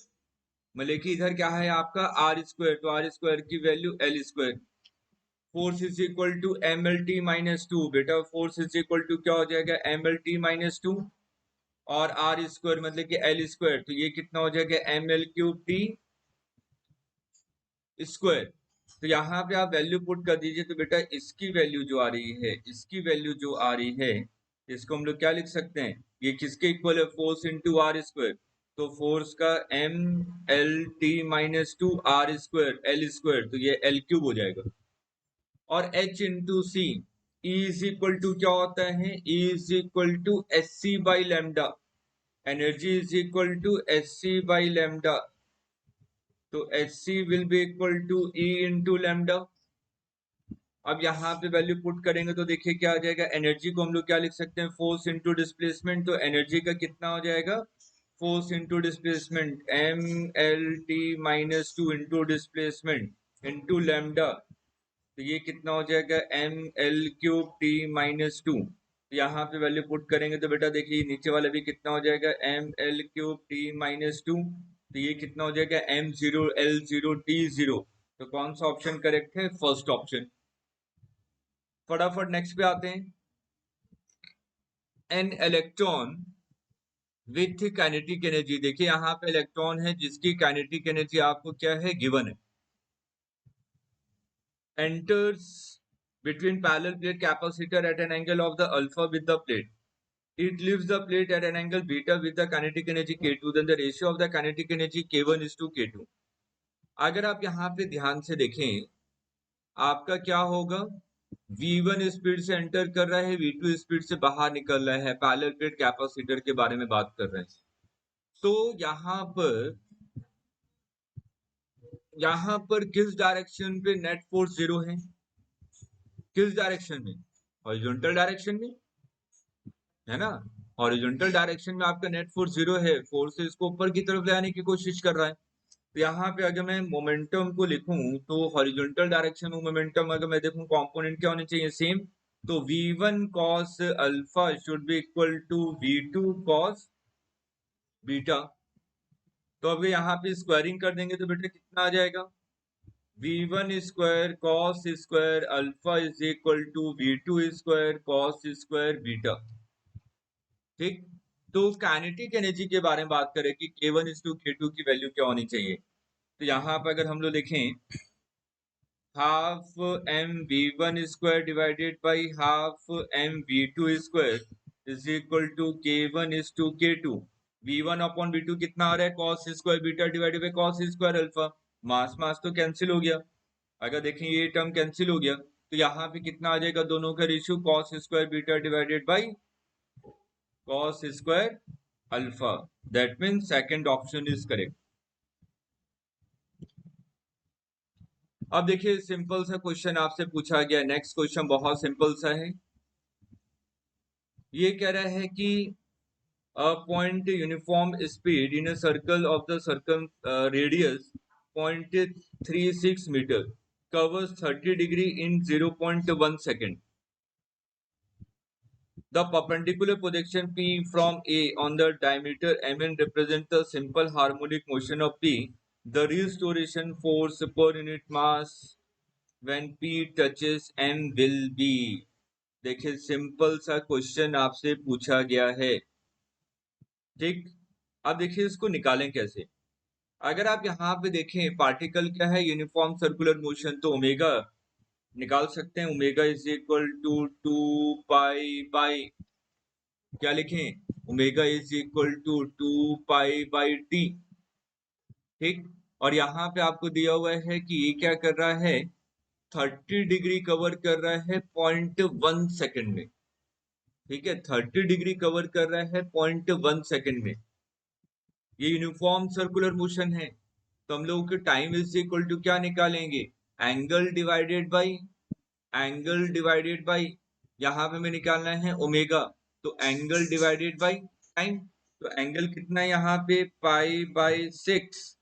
मतलब कि इधर क्या है आपका आर स्क्वायर, तो आर स्क्वायर की value L square. Force is equal to M L T minus two, बेटा फोर्स इज इक्वल टू क्या हो जाएगा M L T minus two, और आर स्क्वायर मतलब कि एल स्क्वायर, तो ये कितना हो जाएगा M L cube T square. तो यहाँ पे आप वैल्यू पुट कर दीजिए, तो बेटा इसकी वैल्यू जो आ रही है, इसकी वैल्यू जो आ रही है, इसको हम लोग क्या लिख सकते हैं, ये किसके इक्वल है, फोर्स इंटू आर स्क्वायर। तो फोर्स का M L T minus two R square L square, तो ये एल क्यूब हो जाएगा। और H into C, E is equal to क्या होता है, E is equal to S C by lambda, energy is equal to S C by lambda, तो H C will be equal to E into lambda. अब यहाँ पे value put करेंगे तो देखिए क्या आ जाएगा, एनर्जी को हम लोग क्या लिख सकते हैं, फोर्स इंटू डिस्प्लेसमेंट, तो एनर्जी का कितना हो जाएगा, force into displacement M L T minus two into displacement into lambda, तो ये कितना हो जाएगा M L cube T minus two. यहाँ पे वैल्यू पुट करेंगे तो बेटा देखिए नीचे वाला भी कितना हो जाएगा M L cube T minus two, तो ये कितना हो जाएगा M zero L zero T zero. तो कौन सा ऑप्शन करेक्ट है, फर्स्ट ऑप्शन। फटाफट नेक्स्ट पे आते हैं। An electron with kinetic energy, देखिए यहाँ पे इलेक्ट्रॉन है जिसकी काइनेटिक एनर्जी आपको क्या है, गिवन है। enters between parallel plate capacitor at an angle of the alpha with the plate. It leaves the plate at an angle beta with the kinetic energy K2, then the ratio of the kinetic energy K1 is to K2. अगर आप यहाँ पे ध्यान से देखें, आपका क्या होगा, V1 स्पीड से एंटर कर रहा है, V2 स्पीड से बाहर निकल रहा है, पैरेलल प्लेट कैपेसिटर के बारे में बात कर रहे हैं। तो यहाँ पर किस डायरेक्शन पे नेट फोर्स जीरो है, किस डायरेक्शन में, हॉरिजॉन्टल डायरेक्शन में, है ना। हॉरिजॉन्टल डायरेक्शन में आपका नेट फोर्स जीरो है, फोर्स इसको ऊपर की तरफ ले आने की कोशिश कर रहा है। तो यहाँ पे अगर मैं मोमेंटम को लिखूं, तो हॉरिजॉन्टल डायरेक्शन में मोमेंटम अगर मैं देखूं कंपोनेंट क्या होने चाहिए, सेम। तो v1 cos alpha should be equal to v2 cos beta. तो अब यहाँ पे स्क्वायरिंग कर देंगे तो बेटा कितना आ जाएगा, v1 square cos square alpha is equal to v2 square cos square beta. ठीक। तो काइनेटिक एनर्जी के बारे में बात करें कि K1 इज टू K2 की वैल्यू क्या होनी चाहिए, तो यहाँ पर अगर हम लोग देखें, half M V one square divided by half M V two square is equal to K1 is to K2। V1 upon V2 कितना आ रहा है, cos square beta divided by cos square alpha. Mass mass तो cancel हो गया, अगर देखें ये टर्म कैंसिल हो गया, तो यहाँ पे कितना आ जाएगा, दोनों का ratio cos square beta divided by cos square alpha, that means second option is correct। अब देखिए सिंपल सा क्वेश्चन आपसे पूछा गया, नेक्स्ट क्वेश्चन बहुत सिंपल सा है। ये कह रहा है कि a point uniform speed in a circle of the circum radius 0.36 meter covers 30 degree in 0.1 second। The perpendicular projection P from A on the diameter Mn represents the simple harmonic motion of P. The restoration force per unit mass when P touches M will be। देखिए simple सा question आपसे पूछा गया है, ठीक। अब देखिए इसको निकालें कैसे। अगर आप यहाँ पे देखें पार्टिकल क्या है, यूनिफॉर्म सर्कुलर मोशन, तो ओमेगा निकाल सकते हैं, omega is equal to 2 pi by, क्या लिखें, omega is equal to 2 pi by T. ठीक। और यहाँ पे आपको दिया हुआ है कि ये क्या कर रहा है, 30 डिग्री कवर कर रहा है 0.1 सेकेंड में। ठीक है, 30 डिग्री कवर कर रहा है 0.1 सेकेंड में। ये यूनिफॉर्म सर्कुलर मोशन है, तो हम लोगों के टाइम इज इक्वल टू क्या निकालेंगे, angle divided by angle divided by, यहाँ पे हमें निकालना है ओमेगा, तो एंगल डिवाइडेड बाई टाइम। तो एंगल कितना है यहाँ पे, पाई/6,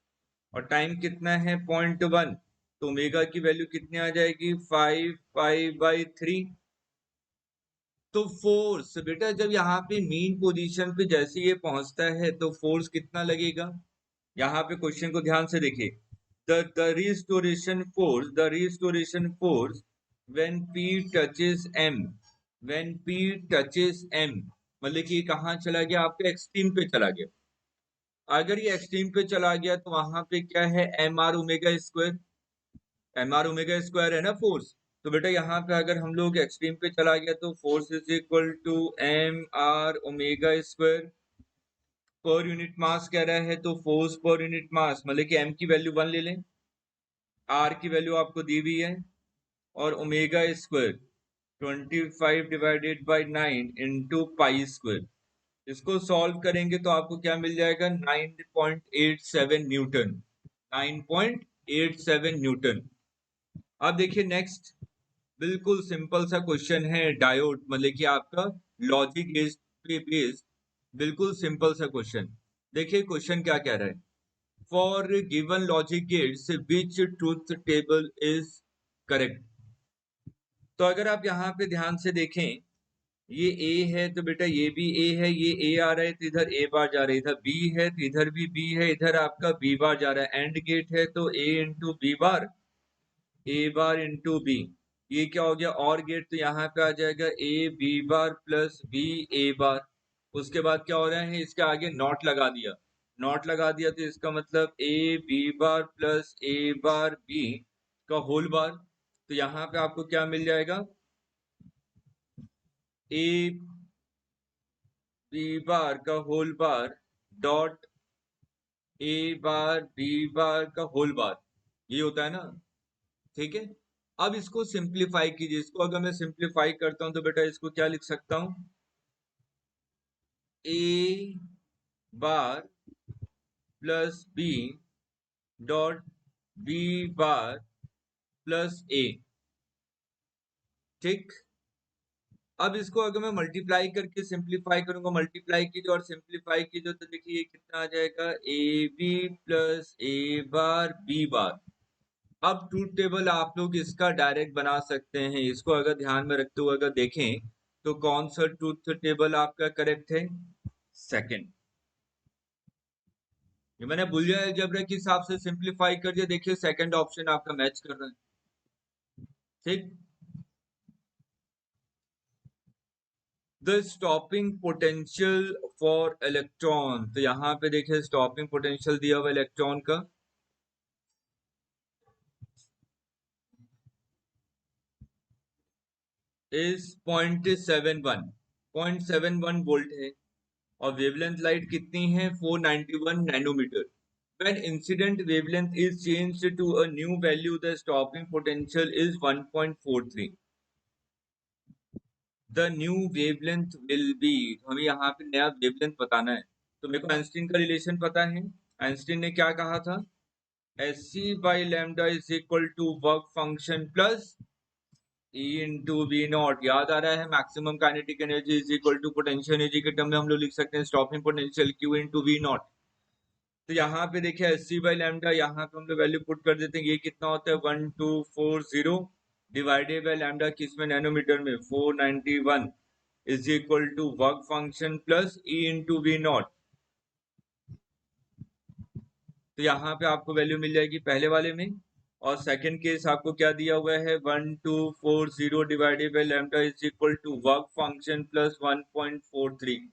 और टाइम कितना है 0.1, तो ओमेगा की वैल्यू कितनी आ जाएगी, 5 पाई/3। तो फोर्स बेटा जब यहाँ पे मीन पोजीशन पे जैसे ये पहुंचता है तो फोर्स कितना लगेगा, यहाँ पे क्वेश्चन को ध्यान से देखिए। The restoration force when P touches M, when P touches M, मतलब कि कहाँ चला गया, आपके एक्सट्रीम पे चला गया। अगर ये एक्सट्रीम पे चला गया तो वहां पे क्या है, mr ओमेगा स्क्वायर, है ना फोर्स। तो बेटा यहाँ पे अगर हम लोग एक्सट्रीम पे चला गया तो force is equal to mr omega square. पर यूनिट मास कह रहा है तो फोर्स पर यूनिट मास, मतलब कि m की वैल्यू 1 ले लें, r की वैल्यू आपको दी हुई है, और omega square 25/9 into pi square. इसको सॉल्व करेंगे तो आपको क्या मिल जाएगा, 9.87 न्यूटन, 9.87 न्यूटन। अब देखिए नेक्स्ट, बिल्कुल सिंपल सा क्वेश्चन है, डायोड मतलब कि आपका लॉजिक बेस्ड पे बेस्ड, बिल्कुल सिंपल सा क्वेश्चन। देखिए क्वेश्चन क्या कह रहा है, for given logic gates which truth table is correct. तो अगर आप यहाँ पे ध्यान से देखें, ये A है तो बेटा ये भी A है, ये A आ रहा है तो इधर A बार जा रहा है, इधर B है तो इधर भी B है, इधर आपका B बार जा रहा है, एंड गेट है तो A into B bar, A bar into B। ये क्या हो गया, और गेट, तो यहाँ पे आ जाएगा A B bar plus B A बार। उसके बाद क्या हो रहा है, इसके आगे नॉट लगा दिया, नॉट लगा दिया तो इसका मतलब A B bar plus A bar B का होल बार। तो यहाँ पे आपको क्या मिल जाएगा, A B बार का whole bar dot A bar B bar का होल बार, ये होता है ना, ठीक है। अब इसको सिंप्लीफाई कीजिए, इसको अगर मैं सिंप्लीफाई करता हूं तो बेटा इसको क्या लिख सकता हूं, A bar plus B dot B bar plus A, ठीक। अब इसको अगर मैं मल्टीप्लाई करके सिंप्लीफाई करूंगा, मल्टीप्लाई कीजिए और सिंप्लीफाई कीजिए तो देखिए ये कितना आ जाएगा, A B plus A bar B bar. अब ट्रूथ टेबल आप लोग इसका डायरेक्ट बना सकते हैं, इसको अगर ध्यान में रखते हुए अगर देखें तो कौन सा ट्रूथ टेबल आपका करेक्ट है, सेकंड। ये मैंने बुलियन अलजेब्रा के हिसाब से सिंप्लीफाई कर दिया, देखिए सेकंड ऑप्शन आपका मैच कर रहा है, ठीक। The stopping potential for electron, तो यहाँ पे देखिए स्टॉपिंग पोटेंशियल दिया हुआ इलेक्ट्रॉन का इज 0.71 वोल्ट है, और वेवलेंथ लाइट कितनी है, 491 nanometre. When incident wavelength is changed to a new value, the stopping potential is 1.43. The new wavelength will be, हमें यहाँ पे नया वेवलेंथ बताना है। तो मेरे को आइंस्टीन का रिलेशन पता है, आइंस्टीन ने क्या कहा था, sc by lambda is equal to work function plus E into V not. याद आ रहा है, maximum kinetic energy is equal to potential energy के टर्म में हम लोग लिख सकते हैं stopping potential Q into V not. तो यहाँ पे देखिए sc बाई लैम्डा, यहाँ पे हम लोग वैल्यू पुट कर देते हैं, ये कितना होता है 1240 डिवाइडेड बाई लैम्डा किसमें, नैनोमीटर में, 491 is equal to work function plus E into V not. तो यहाँ पे आपको वैल्यू मिल जाएगी पहले वाले में, और सेकंड केस आपको क्या दिया हुआ है, 1240 divided by lambda is equal to work function plus 1.43।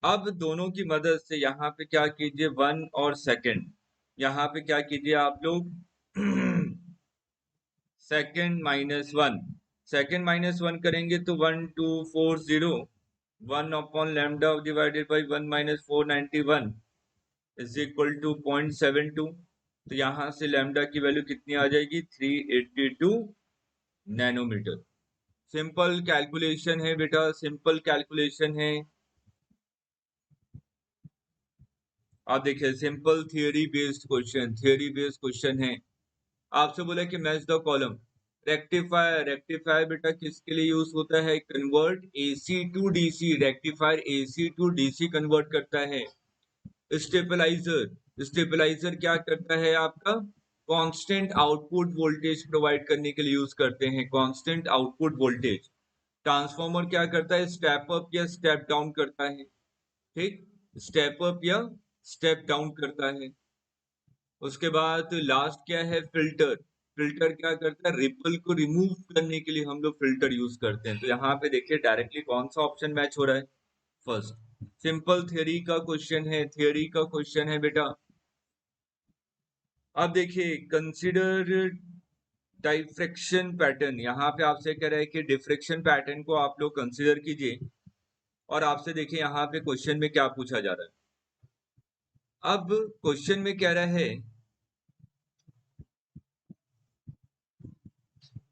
अब दोनों की मदद से यहाँ पे क्या कीजिए, वन और सेकंड, यहाँ पे क्या कीजिए आप लोग second minus one, second minus one करेंगे तो 1240 1 upon lambda divided by 1 minus 491 is equal to 0.72। तो यहाँ से लैम्डा की वैल्यू कितनी आ जाएगी, 382 नैनोमीटर। सिंपल कैलकुलेशन है बेटा, सिंपल कैलकुलेशन है। आप देखिए simple theory based question, theory based question है। आपसे बोला कि match the column. Rectifier, rectifier बेटा किसके लिए यूज होता है, convert AC to DC, rectifier AC to DC convert करता है। स्टेबलाइजर, स्टेबलाइजर क्या करता है आपका, कांस्टेंट आउटपुट वोल्टेज प्रोवाइड करने के लिए यूज करते हैं, कांस्टेंट आउटपुट वोल्टेज। ट्रांसफार्मर क्या करता है, स्टेप अप या स्टेप डाउन करता है, ठीक, स्टेप अप या स्टेप डाउन करता है। उसके बाद लास्ट क्या है, फिल्टर। फिल्टर क्या करता है, रिपल को रिमूव करने के लिए हम लोग फिल्टर यूज करते हैं। तो यहाँ पे देखिए डायरेक्टली कौन सा ऑप्शन मैच हो रहा है, फर्स्ट। सिंपल थ्योरी का क्वेश्चन है, थ्योरी का क्वेश्चन है बेटा। अब देखिए कंसिडर डाइफ्रेक्शन पैटर्न। यहाँ पे आपसे कह रहा है कि डिफ्रेक्शन पैटर्न को आप लोग कंसिडर कीजिए, और आपसे देखिए यहाँ पे क्वेश्चन में क्या पूछा जा रहा है। अब क्वेश्चन में कह रहा है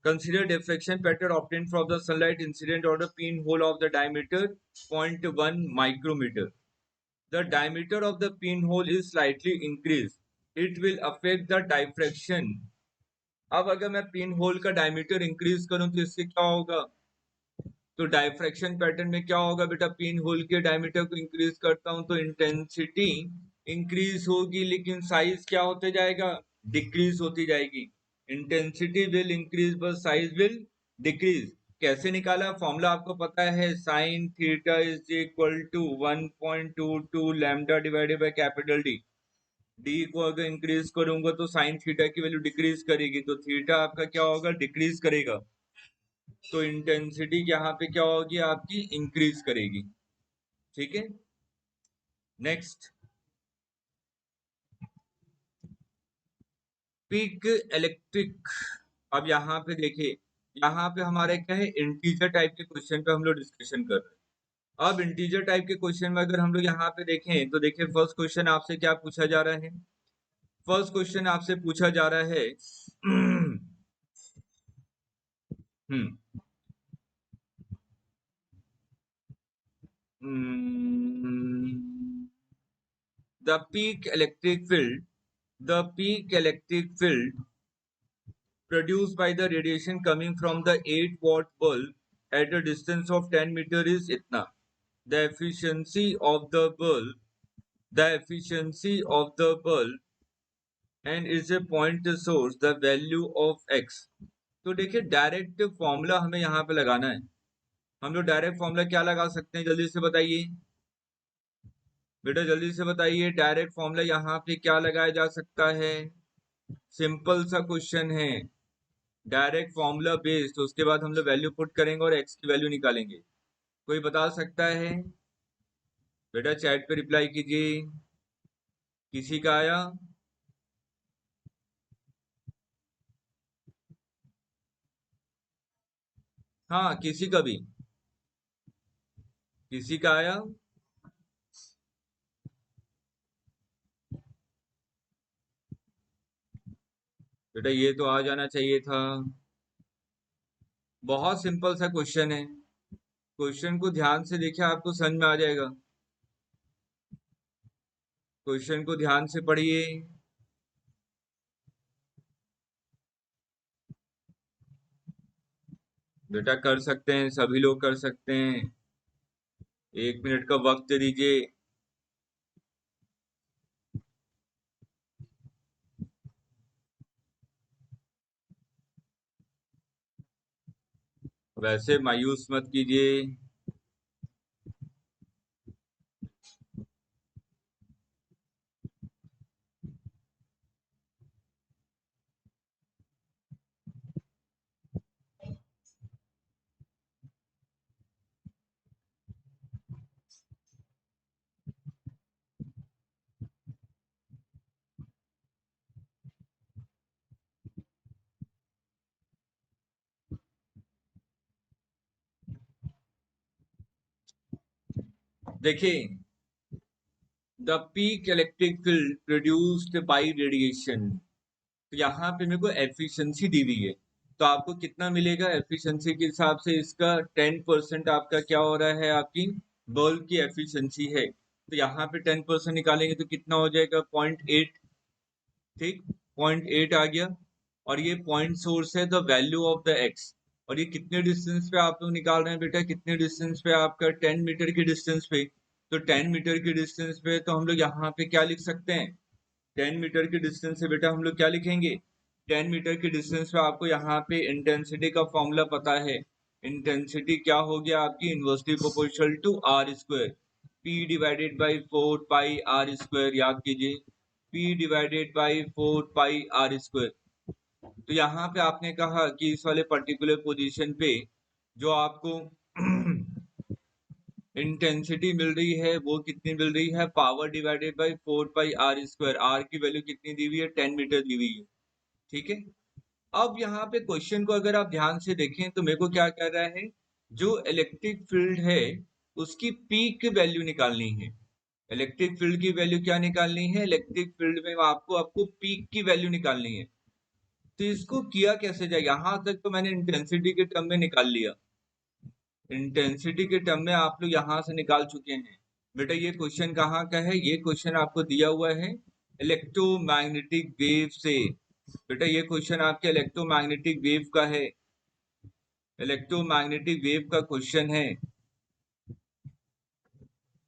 consider diffraction pattern obtained from the sunlight incident on the pinhole of the diameter 0.1 micrometer. The diameter of the pinhole is slightly increased. It will affect the diffraction. अब अगर मैं पिन होल का diameter increase करूं तो इससे क्या होगा, तो डायफ्रैक्शन पैटर्न में क्या होगा बेटा, पिन होल के डायमीटर को इंक्रीज करता हूं तो इंटेंसिटी इंक्रीज होगी, लेकिन साइज क्या होते जाएगा, डिक्रीज होती जाएगी। Intensity will increase but size will decrease. कैसे निकाला, फॉर्मूला आपको पता है, sine theta is equal to 1.22 lambda divided by capital D. D को अगर इंक्रीज करूंगा तो साइन थीटा की वैल्यू डिक्रीज करेगी, तो थीटा आपका क्या होगा, डिक्रीज करेगा। तो इंटेंसिटी यहाँ पे क्या होगी आपकी, इंक्रीज करेगी। ठीक है, नेक्स्ट, पीक इलेक्ट्रिक। अब यहाँ पे देखिए, यहाँ पे हमारे क्या है, इंटीजर टाइप के क्वेश्चन पे हम लोग डिस्कशन कर रहे हैं। अब इंटीजर टाइप के क्वेश्चन में अगर हम लोग यहाँ पे देखें तो देखिए फर्स्ट क्वेश्चन आपसे क्या पूछा जा रहा है, फर्स्ट क्वेश्चन आपसे पूछा जा रहा है हम्म the peak electric field, the peak electric field produced by the radiation coming from the 8-watt bulb at a distance of 10 meter is itna. The efficiency of the bulb, the efficiency of the bulb and is a point source, the value of x. तो देखिए direct formula हमें यहाँ पे लगाना है। हम लोग direct formula क्या लगा सकते हैं, जल्दी से बताइए बेटा, जल्दी से बताइए, डायरेक्ट फॉर्मूला यहाँ पे क्या लगाया जा सकता है। सिंपल सा क्वेश्चन है, डायरेक्ट फॉर्मूला बेस्ड, उसके बाद हम लोग वैल्यू पुट करेंगे और एक्स की वैल्यू निकालेंगे। कोई बता सकता है बेटा, चैट पे रिप्लाई कीजिए। किसी का आया, हाँ किसी का भी, किसी का आया। बेटा ये तो आ जाना चाहिए था। बहुत सिंपल सा क्वेश्चन है, क्वेश्चन को ध्यान से देखिए आपको समझ में आ जाएगा। क्वेश्चन को ध्यान से पढ़िए। बेटा कर सकते हैं, सभी लोग कर सकते हैं, 1 मिनट का वक्त दीजिए। वैसे मायूस मत कीजिए। देखिए, the peak electric field produced by radiation, तो यहाँ पे मेरे को एफिशिएंसी दी हुई है, तो आपको कितना मिलेगा एफिशिएंसी के हिसाब से, इसका 10% आपका क्या हो रहा है, आपकी बल्ब की एफिशिएंसी है। तो यहाँ पे 10% निकालेंगे तो कितना हो जाएगा, 0.8। ठीक, 0.8 आ गया, और ये पॉइंट सोर्स है the value of the x. और ये कितने डिस्टेंस पे आप लोग निकाल रहे हैं बेटा, कितने डिस्टेंस पे, आपका 10 मीटर के डिस्टेंस पे। तो 10 मीटर के डिस्टेंस पे तो हम लोग यहाँ पे क्या लिख सकते हैं, 10 मीटर के डिस्टेंस से बेटा हम लोग क्या लिखेंगे, 10 मीटर के डिस्टेंस पे आपको यहाँ पे इंटेंसिटी का फॉर्मूला पता है। इंटेंसिटी क्या हो गया आपकी, inversely proportional to R square. P divided by 4 pi r square, याद कीजिए P divided by 4 pi r square. तो यहाँ पे आपने कहा कि इस वाले पर्टिकुलर पोजीशन पे जो आपको इंटेंसिटी मिल रही है वो कितनी मिल रही है, power divided by 4 pi r square. R की वैल्यू कितनी दी हुई है, 10 मीटर दी हुई है। ठीक है, अब यहाँ पे क्वेश्चन को अगर आप ध्यान से देखें तो मेरे को क्या कह रहा है, जो इलेक्ट्रिक फील्ड है उसकी पीक वैल्यू निकालनी है। इलेक्ट्रिक फील्ड की वैल्यू क्या निकालनी है, इलेक्ट्रिक फील्ड में आपको आपको पीक की वैल्यू निकालनी है। तो इसको किया कैसे जाए, यहां तक तो मैंने इंटेंसिटी के टर्म में निकाल लिया, इंटेंसिटी के टर्म में आप लोग यहां से निकाल चुके हैं। बेटा ये क्वेश्चन कहाँ का है, ये क्वेश्चन आपको दिया हुआ है इलेक्ट्रोमैग्नेटिक वेव से। बेटा ये क्वेश्चन आपके इलेक्ट्रोमैग्नेटिक वेव का है, इलेक्ट्रोमैग्नेटिक वेव का क्वेश्चन है।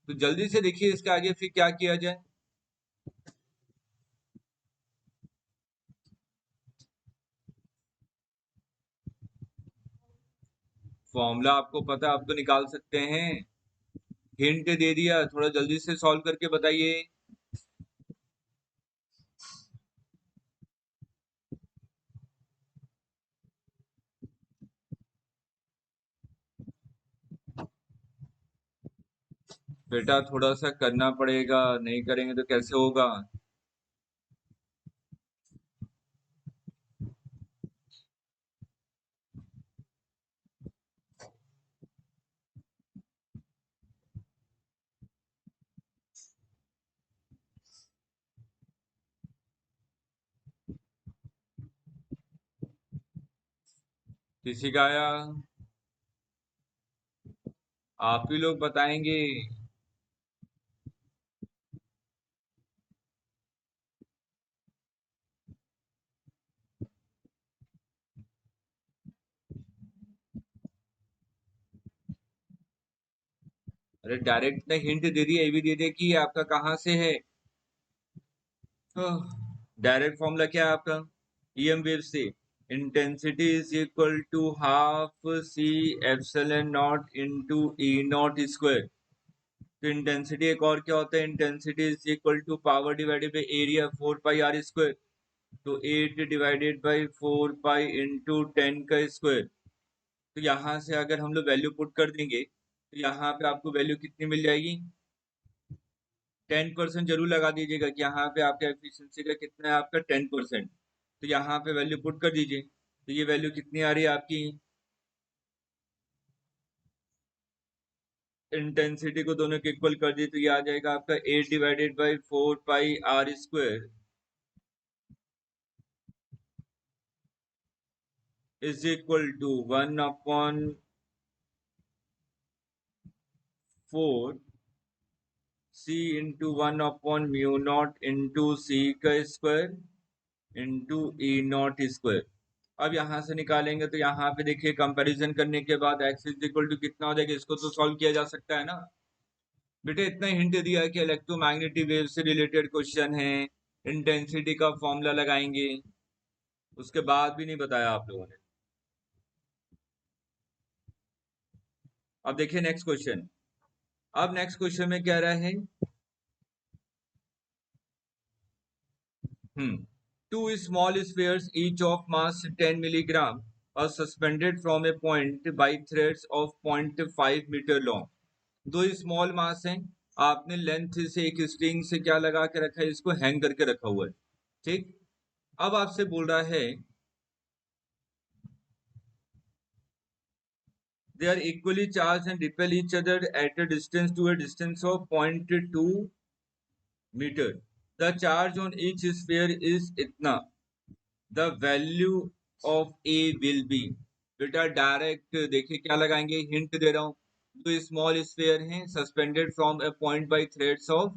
तो जल्दी से देखिए इसके आगे फिर क्या किया जाए। फॉर्मूला आपको पता है, आप तो निकाल सकते हैं, हिंट दे दिया, थोड़ा जल्दी से सॉल्व करके बताइए। बेटा थोड़ा सा करना पड़ेगा, नहीं करेंगे तो कैसे होगा। किसी का आया, आप ही लोग बताएंगे। अरे डायरेक्ट ने हिंट दे दिया, ये भी दे दिया कि ये आपका कहाँ से है। डायरेक्ट फॉर्मूला क्या है आपका, ईएम वेव से intensity is equal to half C epsilon not into E not square. तो इंटेंसिटी एक और क्या होता है, intensity is equal to power divided by area 4 pi r square. तो 8 डिवाइडेड बाई 4 पाई इंटू 10 का स्क्वायर। तो यहाँ से अगर हम लोग वैल्यू पुट कर देंगे तो यहाँ पे आपको वैल्यू कितनी मिल जाएगी, 10% जरूर लगा दीजिएगा कि यहाँ पे आपका एफिशिएंसी का कितना है, आपका 10%। तो यहाँ पे वैल्यू पुट कर दीजिए, तो ये वैल्यू कितनी आ रही है आपकी, इंटेंसिटी को दोनों के इक्वल कर दी तो ये आ जाएगा आपका 8 divided by 4 pi r square is equal to 1/4 C into 1/म्यू नॉट इंटू सी का square into E not square. अब यहाँ से निकालेंगे तो यहाँ पे देखिए कंपैरिजन करने के बाद x इज इक्वल टू कितना हो जाएगा, इसको तो सॉल्व किया जा सकता है ना। बेटे इतना हिंट दिया है कि इलेक्ट्रोमैग्नेटिक वेव से रिलेटेड क्वेश्चन है, इंटेंसिटी का फॉर्मूला लगाएंगे, उसके बाद भी नहीं बताया आप लोगों ने। अब देखिए नेक्स्ट क्वेश्चन, अब नेक्स्ट क्वेश्चन में कह रहा है two small spheres each of mass 10 milligram are suspended from a point by threads of 0.5 meter long। दो स्मॉल मास हैं, आपने लेंथ से एक स्ट्रिंग से क्या लगा के रखा है, इसको हैंग करके रखा हुआ है। ठीक, अब आपसे बोल रहा है they are equally charged and repel each other at a distance to a distance of 0.2 meter। the charge on each sphere is इतना, the value of A will be। बेटा डायरेक्ट देखिए क्या लगाएंगे, हिंट दे रहा हूं, जो स्मॉल स्फेयर हैं suspended from a point by threads of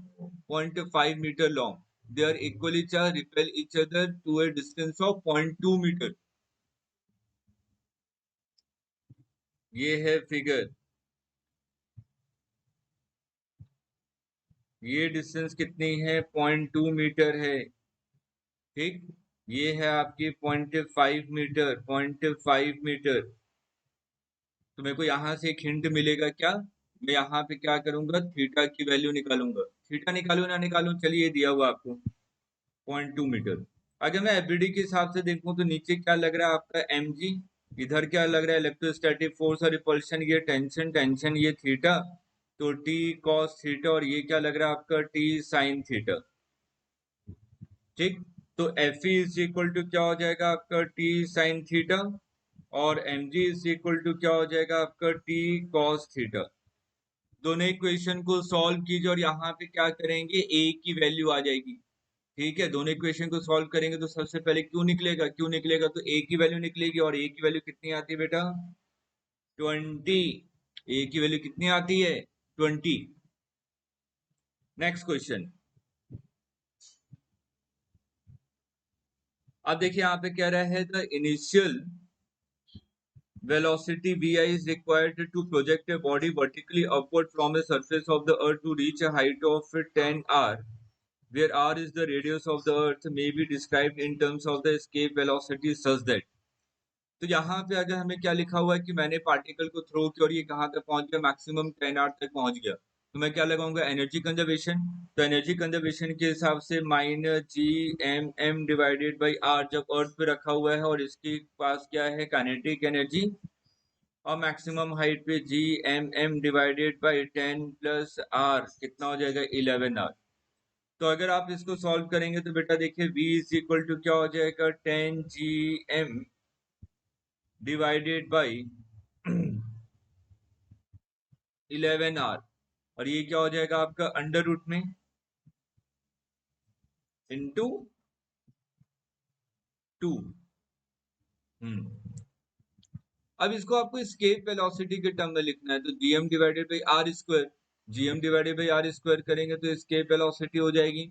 0.5 metre long, they are equally charge, repel each other to a distance of 0.2 metre. ये है फिगर, ये डिस्टेंस कितनी है, 0.2 मीटर है। ठीक, ये है आपकी 0.5 मीटर, 0.5 मीटर। तो मेरे को यहां से एक हिंट मिलेगा क्या, मैं यहाँ पे क्या करूंगा, थीटा की वैल्यू निकालूंगा। थीटा निकालू ना निकालू, चलिए ये दिया हुआ आपको 0.2 मीटर। अगर मैं एफबीडी के हिसाब से देखूं तो नीचे क्या लग रहा है आपका mg, इधर क्या लग रहा है इलेक्ट्रोस्टैटिक फोर्स और रिपल्शन, ये टेंशन टेंशन ये थीटा, तो t cos थीटा, और ये क्या लग रहा है आपका t sin थीटा। ठीक, तो एफ इज इक्वल टू क्या हो जाएगा आपका t sin थीटा, और mg इज इक्वल टू क्या हो जाएगा आपका t cos थीटा। दोनों इक्वेशन को सॉल्व कीजिए और यहाँ पे क्या करेंगे, a की वैल्यू आ जाएगी। ठीक है, दोनों इक्वेशन को सॉल्व करेंगे तो सबसे पहले क्यू निकलेगा, क्यू निकलेगा तो a की वैल्यू निकलेगी, और a की वैल्यू कितनी आती है बेटा, 20। a की वैल्यू कितनी आती है, 20। Next question. अब देखिए यहाँ पे कह रहा है the initial velocity vi is required to project a body vertically upward from the surface of the earth to reach a height of 10 r, where r is the radius of the earth, may be described in terms of the escape velocity such that। तो यहाँ पे अगर हमें क्या लिखा हुआ है कि मैंने पार्टिकल को थ्रो किया और ये कहाँ तक पहुंच गया, मैक्सिमम 10 r तक पहुंच गया, तो मैं क्या लगाऊंगा, एनर्जी कंजर्वेशन। तो एनर्जी कंजर्वेशन के हिसाब से -g(m)m डिवाइडेड बाई r, जब अर्थ पे रखा हुआ है और इसके पास क्या है, काइनेटिक एनर्जी, और मैक्सिमम हाइट पे g(m)m divided by 10 plus r, कितना हो जाएगा, 11 r। तो अगर आप इसको सॉल्व करेंगे तो बेटा देखिए v इज इक्वल टू क्या हो जाएगा, 10 g(m) डिवाइडेड बाई 11 r, और ये क्या हो जाएगा आपका अंडर रूट में इंटू 2। अब इसको आपको स्केप वेलोसिटी के टर्म में लिखना है, तो gm divided by R square, gm divided by R square करेंगे तो स्केप वेलोसिटी हो जाएगी।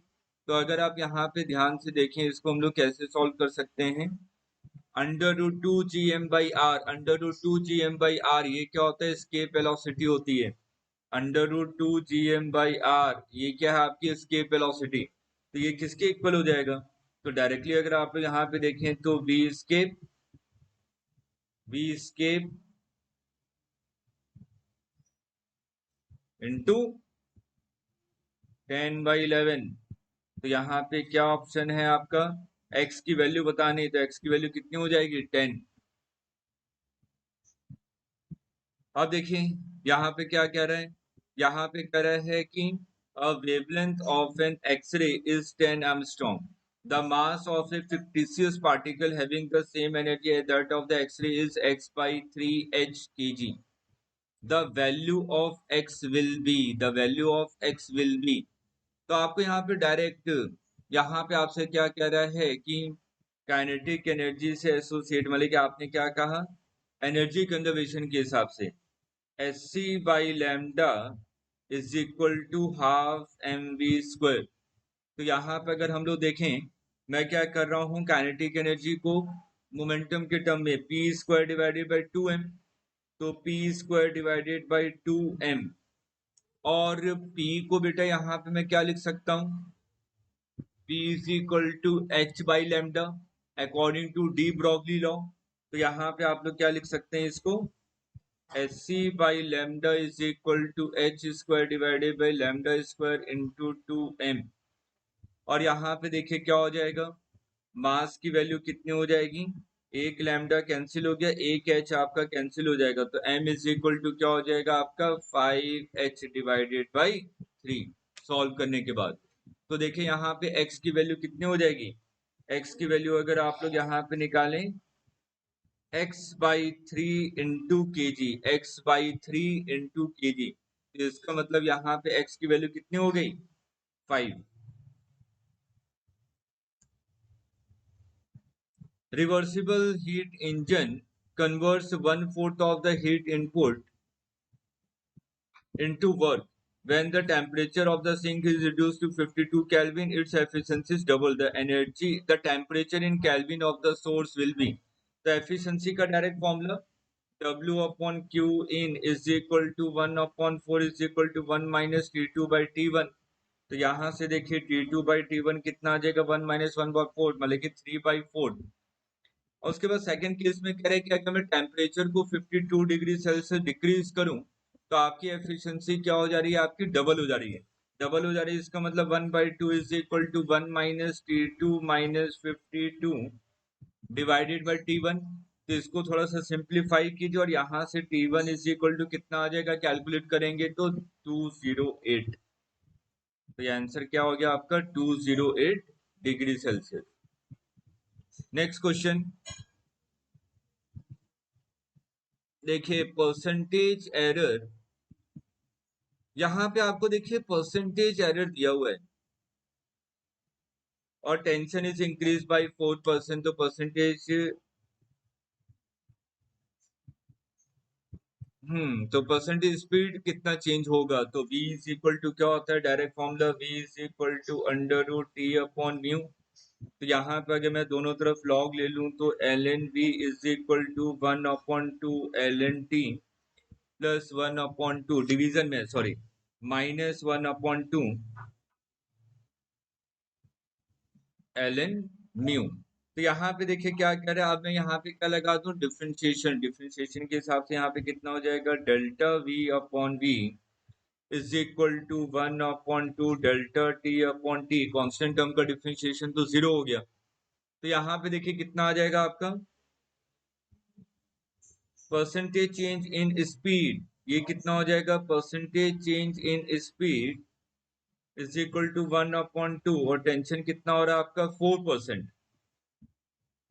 तो अगर आप यहाँ पे ध्यान से देखें, इसको हम लोग कैसे सॉल्व कर सकते हैं, √2 gm by R, √2 gm by R, ये क्या होता है, स्केप वेलोसिटी होती है। √2 gm बाई आर, ये क्या है आपकी स्केप वेलोसिटी, तो ये किसके इक्वल हो जाएगा, तो डायरेक्टली अगर आप यहाँ पे देखें तो v स्केप इंटू 10/11। तो यहाँ पे क्या ऑप्शन है आपका, x की वैल्यू बतानी, तो x की वैल्यू कितनी हो जाएगी, 10। अब देखिए यहाँ पे क्या कह रहा है, यहाँ पे कह रहा है कि a wavelength of an X-ray is 10 angstrom. The mass of a fictitious particle having the same energy as that of the X-ray is x by 3h kg. The value of x will be, the value of x will be। तो आपको यहाँ पे direct, यहाँ पे आपसे क्या कह रहा है कि काइनेटिक एनर्जी से एसोसिएट, मतलब कि आपने क्या कहा, एनर्जी कंजर्वेशन के हिसाब से Sc by lambda is equal to half mv²। तो यहाँ पे अगर हम लोग देखें, मैं क्या कर रहा हूँ, काइनेटिक एनर्जी को मोमेंटम के टर्म में p² डिवाइडेड बाई 2m, तो p² डिवाइडेड बाई 2m, और p को बेटा यहाँ पे मैं क्या लिख सकता हूँ, p is equal to h by lambda according to de Broglie law. तो यहाँ पे आप लोग क्या लिख सकते हैं इसको, Sc by lambda is equal to h² divided by lambda into 2m, और यहाँ पे देखिए क्या हो जाएगा, मास की वैल्यू कितनी हो जाएगी, एक लैम्डा कैंसिल हो गया, एक h आपका कैंसिल हो जाएगा, तो m इज इक्वल टू क्या हो जाएगा आपका 5h डिवाइडेड बाई 3, सॉल्व करने के बाद। तो देखिए यहाँ पे x की वैल्यू कितनी हो जाएगी, x की वैल्यू अगर आप लोग यहाँ पे निकालें, x बाई 3 इंटू के जी, एक्स बाई 3 इंटू के जी, तो इसका मतलब यहाँ पे x की वैल्यू कितनी हो गई, 5। Reversible heat engine converts 1/4 of the heat input into work. When the temperature of the sink is reduced to 52 Kelvin, its efficiency is double. The energy, the temperature in Kelvin of the source will be। The efficiency का direct formula W upon Q in is equal to 1/4 is equal to 1 minus T2 by T1। तो यहाँ से देखिए T2 by T1 कितना आ जाएगा, 1 minus 1/4 मतलब कि 3/4। और उसके बाद सेकंड केस में कह रहे हैं कि अगर मैं टेम्परेचर को 52 डिग्री सेल्सियस डिक्रीज करूं, तो आपकी एफिशिएंसी क्या हो जा रही है, आपकी डबल हो जा रही है। डबल हो जा रही है इसका मतलब 1/2 is equal to 1 minus T2 minus 52 divided by T1। तो इसको थोड़ा सा सिंप्लीफाई कीजिए और यहाँ से T1 इज इक्वल टू कितना आ जाएगा, कैलकुलेट करेंगे तो 208। तो ये आंसर क्या हो गया आपका 208 डिग्री सेल्सियस। नेक्स्ट क्वेश्चन देखिए, परसेंटेज एरर। यहाँ पे आपको देखिए परसेंटेज एरर दिया हुआ है और टेंशन इज इंक्रीज बाय 4%। तो परसेंटेज तो परसेंटेज स्पीड कितना चेंज होगा, तो v इज इक्वल टू क्या होता है, direct formula v is equal to under root T upon mu. तो यहाँ पे अगर मैं दोनों तरफ लॉग ले लूं तो ln v is equal to 1/2 ln t plus 1/2 division में सॉरी माइनस 1/2 ln म्यू। तो यहाँ पे देखिए क्या कह रहा है, अब मैं यहाँ पे क्या लगा दूं, डिफरेंशिएशन। डिफरेंशिएशन के हिसाब से यहाँ पे कितना हो जाएगा, delta v upon v is equal to 1/2 delta t upon t। Constant term का डिफरेंशिएशन तो जीरो हो गया। तो यहाँ पे देखिए कितना आ जाएगा आपका परसेंटेज चेंज इन स्पीड। ये कितना हो जाएगा, percentage change in speed is equal to 1/2 और टेंशन कितना हो रहा है आपका 4%।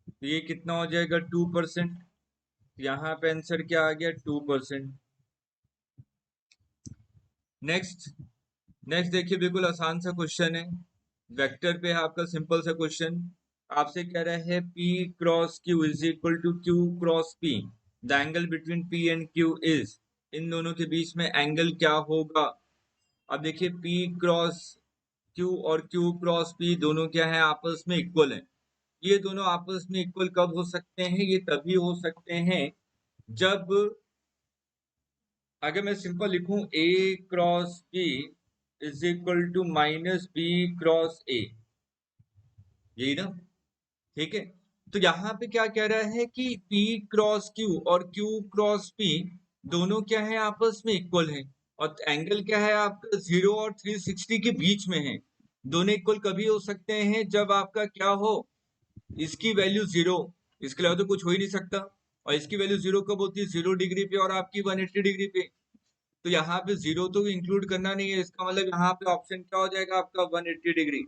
तो ये कितना हो जाएगा 2%। यहाँ पे आंसर क्या आ गया 2%। नेक्स्ट नेक्स्ट देखिए, बिल्कुल आसान सा क्वेश्चन है, वेक्टर पे है आपका, सिंपल सा क्वेश्चन। आपसे कह रहा है P cross Q is equal to Q cross P। The angle between P and Q is, इन दोनों के बीच में एंगल क्या होगा। अब देखिए P क्रॉस Q और Q क्रॉस P दोनों क्या है, आपस में इक्वल है। ये दोनों आपस में इक्वल कब हो सकते हैं, ये तभी हो सकते हैं जब, अगर मैं सिंपल लिखूं A cross B is equal to minus B cross A, यही ना, ठीक है। तो यहाँ पे क्या कह रहा है कि P क्रॉस Q और Q क्रॉस P दोनों क्या है, आपस में इक्वल है। और एंगल क्या है आपका 0 और 360 के बीच में है। दोनों इक्वल कभी हो सकते हैं जब आपका क्या हो, इसकी वैल्यू 0, इसके अलावा तो कुछ हो ही नहीं सकता। और इसकी वैल्यू 0 कब होती है, 0 डिग्री पे और आपकी 180 डिग्री पे। तो यहाँ पे 0 तो इंक्लूड करना नहीं है, इसका मतलब यहाँ पे ऑप्शन क्या हो जाएगा आपका 180 degree.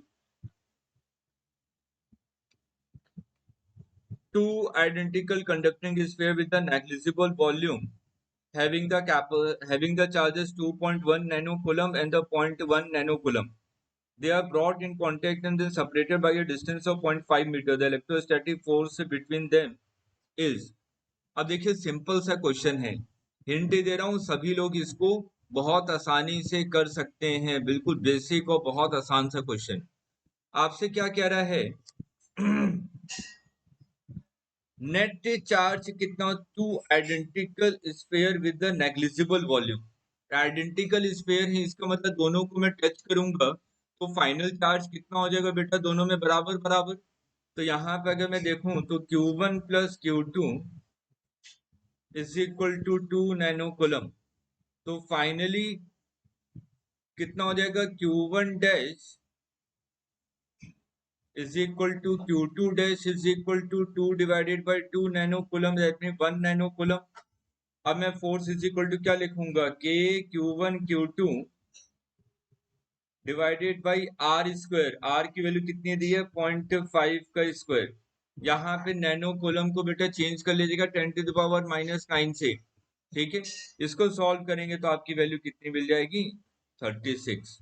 Two identical conducting sphere with a negligible volume having the charges 2.1 nanocoulomb and the 0.1 nanocoulomb. They are brought in contact and then separated by a distance of 0.5 meter. The electrostatic force between them is। अब देखिए simple सा question है, hint दे रहा हूं, सभी लोग इसको बहुत आसानी से कर सकते हैं, बिल्कुल बेसिक और बहुत आसान सा क्वेश्चन। आपसे क्या कह रहा है नेट चार्ज कितना, two identical sphere with the negligible volume. Identical sphere है, इसका मतलब दोनों को मैं टच करूंगा तो फाइनल चार्ज कितना हो जाएगा बेटा, दोनों में बराबर बराबर। तो यहाँ पे अगर मैं देखूं तो Q1 plus Q2 is equal to 2 nano coulomb. तो फाइनली कितना हो जाएगा, Q1 dash is equal to Q2 dash is equal to 2 divided by 2 nano coulomb, that means 1 nano coulomb। अब मैं फोर्स इज इक्वल टू क्या लिखूंगा, K Q1 Q2 divided by R square. R की value कितनी दी है, 0.5 का square. यहाँ पे नैनो कोलम को बेटा चेंज कर लीजिएगा 10⁻⁻⁹ से, ठीक है। इसको सॉल्व करेंगे तो आपकी वैल्यू कितनी मिल जाएगी, 36।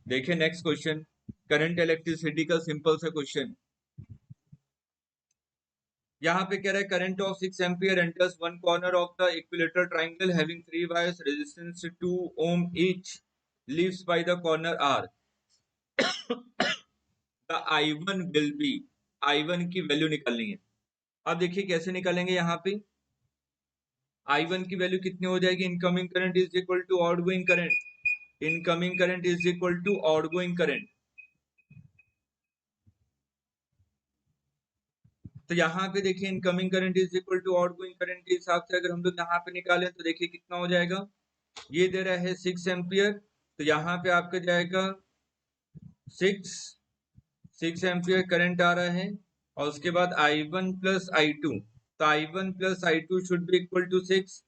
देखिए नेक्स्ट क्वेश्चन, करंट इलेक्ट्रिसिटी का सिंपल सा क्वेश्चन। यहाँ पे कह रहा है current of 6 ampere enters one corner of the equilateral triangle having 3 wires resistance 2 ohm each leaves by the corner R। The I1 will B, I1 की value निकालनी है। अब देखिए कैसे निकालेंगे, यहाँ पे I1 की वैल्यू कितनी हो जाएगी, incoming current is equal to outgoing current. Incoming current is equal to outgoing current. तो यहाँ पे देखिए incoming current is equal to outgoing current के हिसाब से अगर हम लोग यहाँ पे निकालें तो देखिए कितना हो जाएगा, ये दे रहा है 6 एम्पियर, तो यहाँ पे आपका जाएगा 6 एम्पियर करंट आ रहा है, और उसके बाद I1 प्लस I2, तो I1 plus I2 should be equal to 6.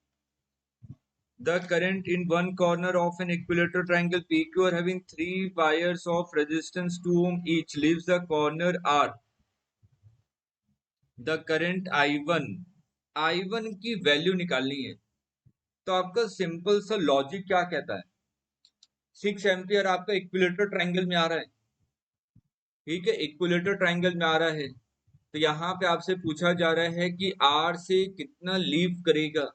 The current in one corner of an equilateral triangle PQ are having three wires of resistance 2 ohm each leaves the corner R. The current I1 की value निकालनी है, तो आपका simple सा logic क्या कहता है, 6 ampere आपका इक्विलेटर ट्रायंगल में आ रहा है, ठीक है, इक्विलेटर ट्रायंगल में आ रहा है, तो यहाँ पे आपसे पूछा जा रहा है कि R से कितना लीव करेगा,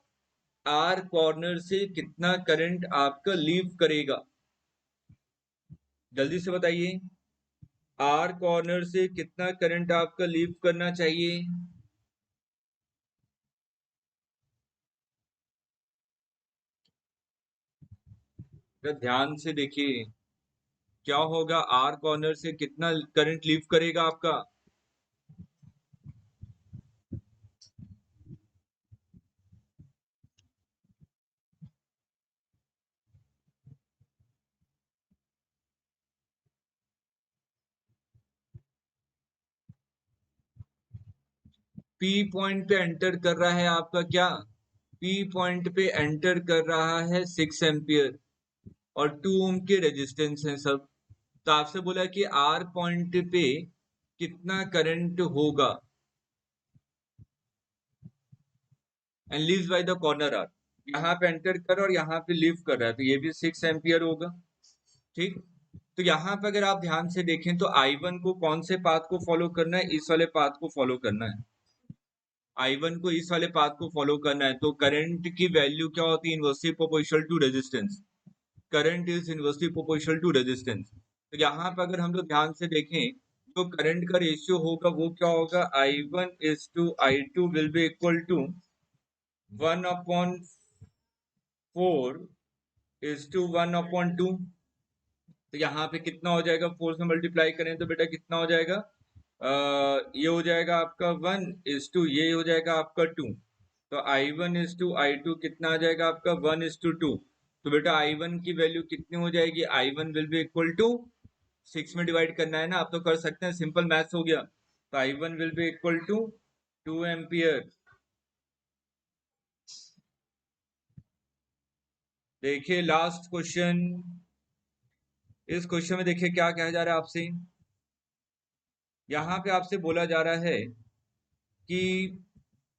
R कॉर्नर से कितना करंट आपका लीव करेगा, जल्दी से बताइए, R कॉर्नर से कितना करंट आपका लीव करना चाहिए। ध्यान से देखिए क्या होगा, R कॉर्नर से कितना करंट लीव करेगा आपका, P पॉइंट पे एंटर कर रहा है आपका क्या, P पॉइंट पे एंटर कर रहा है 6 एम्पियर और 2 ओम के रेजिस्टेंस है सब, तो आपसे बोला कि R पॉइंट पे कितना करंट होगा and leaves by the corner R, यहाँ पे एंटर कर और यहाँ पे लीव कर रहा है, तो ये भी 6 एम्पियर होगा, ठीक। तो यहाँ पे अगर आप ध्यान से देखें तो I1 को कौन से पाथ को फॉलो करना है, इस वाले पाथ को फॉलो करना है, I1 को इस वाले पाथ को फॉलो करना है, तो करंट की वैल्यू क्या होती है, inversely proportional to resistance, current is inversely proportional to resistance, तो यहाँ पे अगर हम लोग ध्यान से देखें तो करंट का रेशियो होगा वो क्या होगा, I1:I2 will be equal to 1/4:1/2, तो यहाँ पे कितना हो जाएगा, 4 से मल्टीप्लाई करें तो बेटा कितना हो जाएगा, ये हो जाएगा आपका 1:, ये हो जाएगा आपका 2, तो I1:I2 कितना आ जाएगा आपका 1:2, तो बेटा I1 की वैल्यू कितनी हो जाएगी, I1 will be equal to 6 में डिवाइड करना है ना, आप तो कर सकते हैं, सिंपल मैथ्स हो गया, तो I1 will be equal to 2 ampere. देखिए लास्ट क्वेश्चन, इस क्वेश्चन में देखिए क्या कहा जा रहा है आपसे, यहाँ पे आपसे बोला जा रहा है कि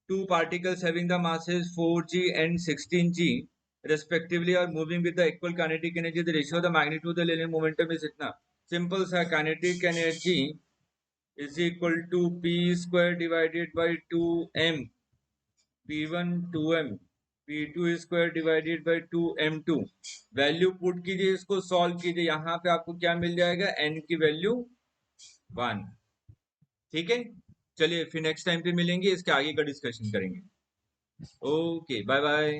two particles having the masses 4g and 16g respectively are moving with the equal kinetic energy, the ratio of the magnitude of the linear momentum is इतना सिंपल सा, kinetic energy is equal to p square divided by 2m, p1 2m, p2 square divided by 2m2, value put कीजिए, इसको solve कीजिए, यहाँ पे आपको क्या मिल जाएगा, n की वैल्यू 1, ठीक है। चलिए फिर नेक्स्ट टाइम पे मिलेंगे, इसके आगे का डिस्कशन करेंगे। Okay bye bye.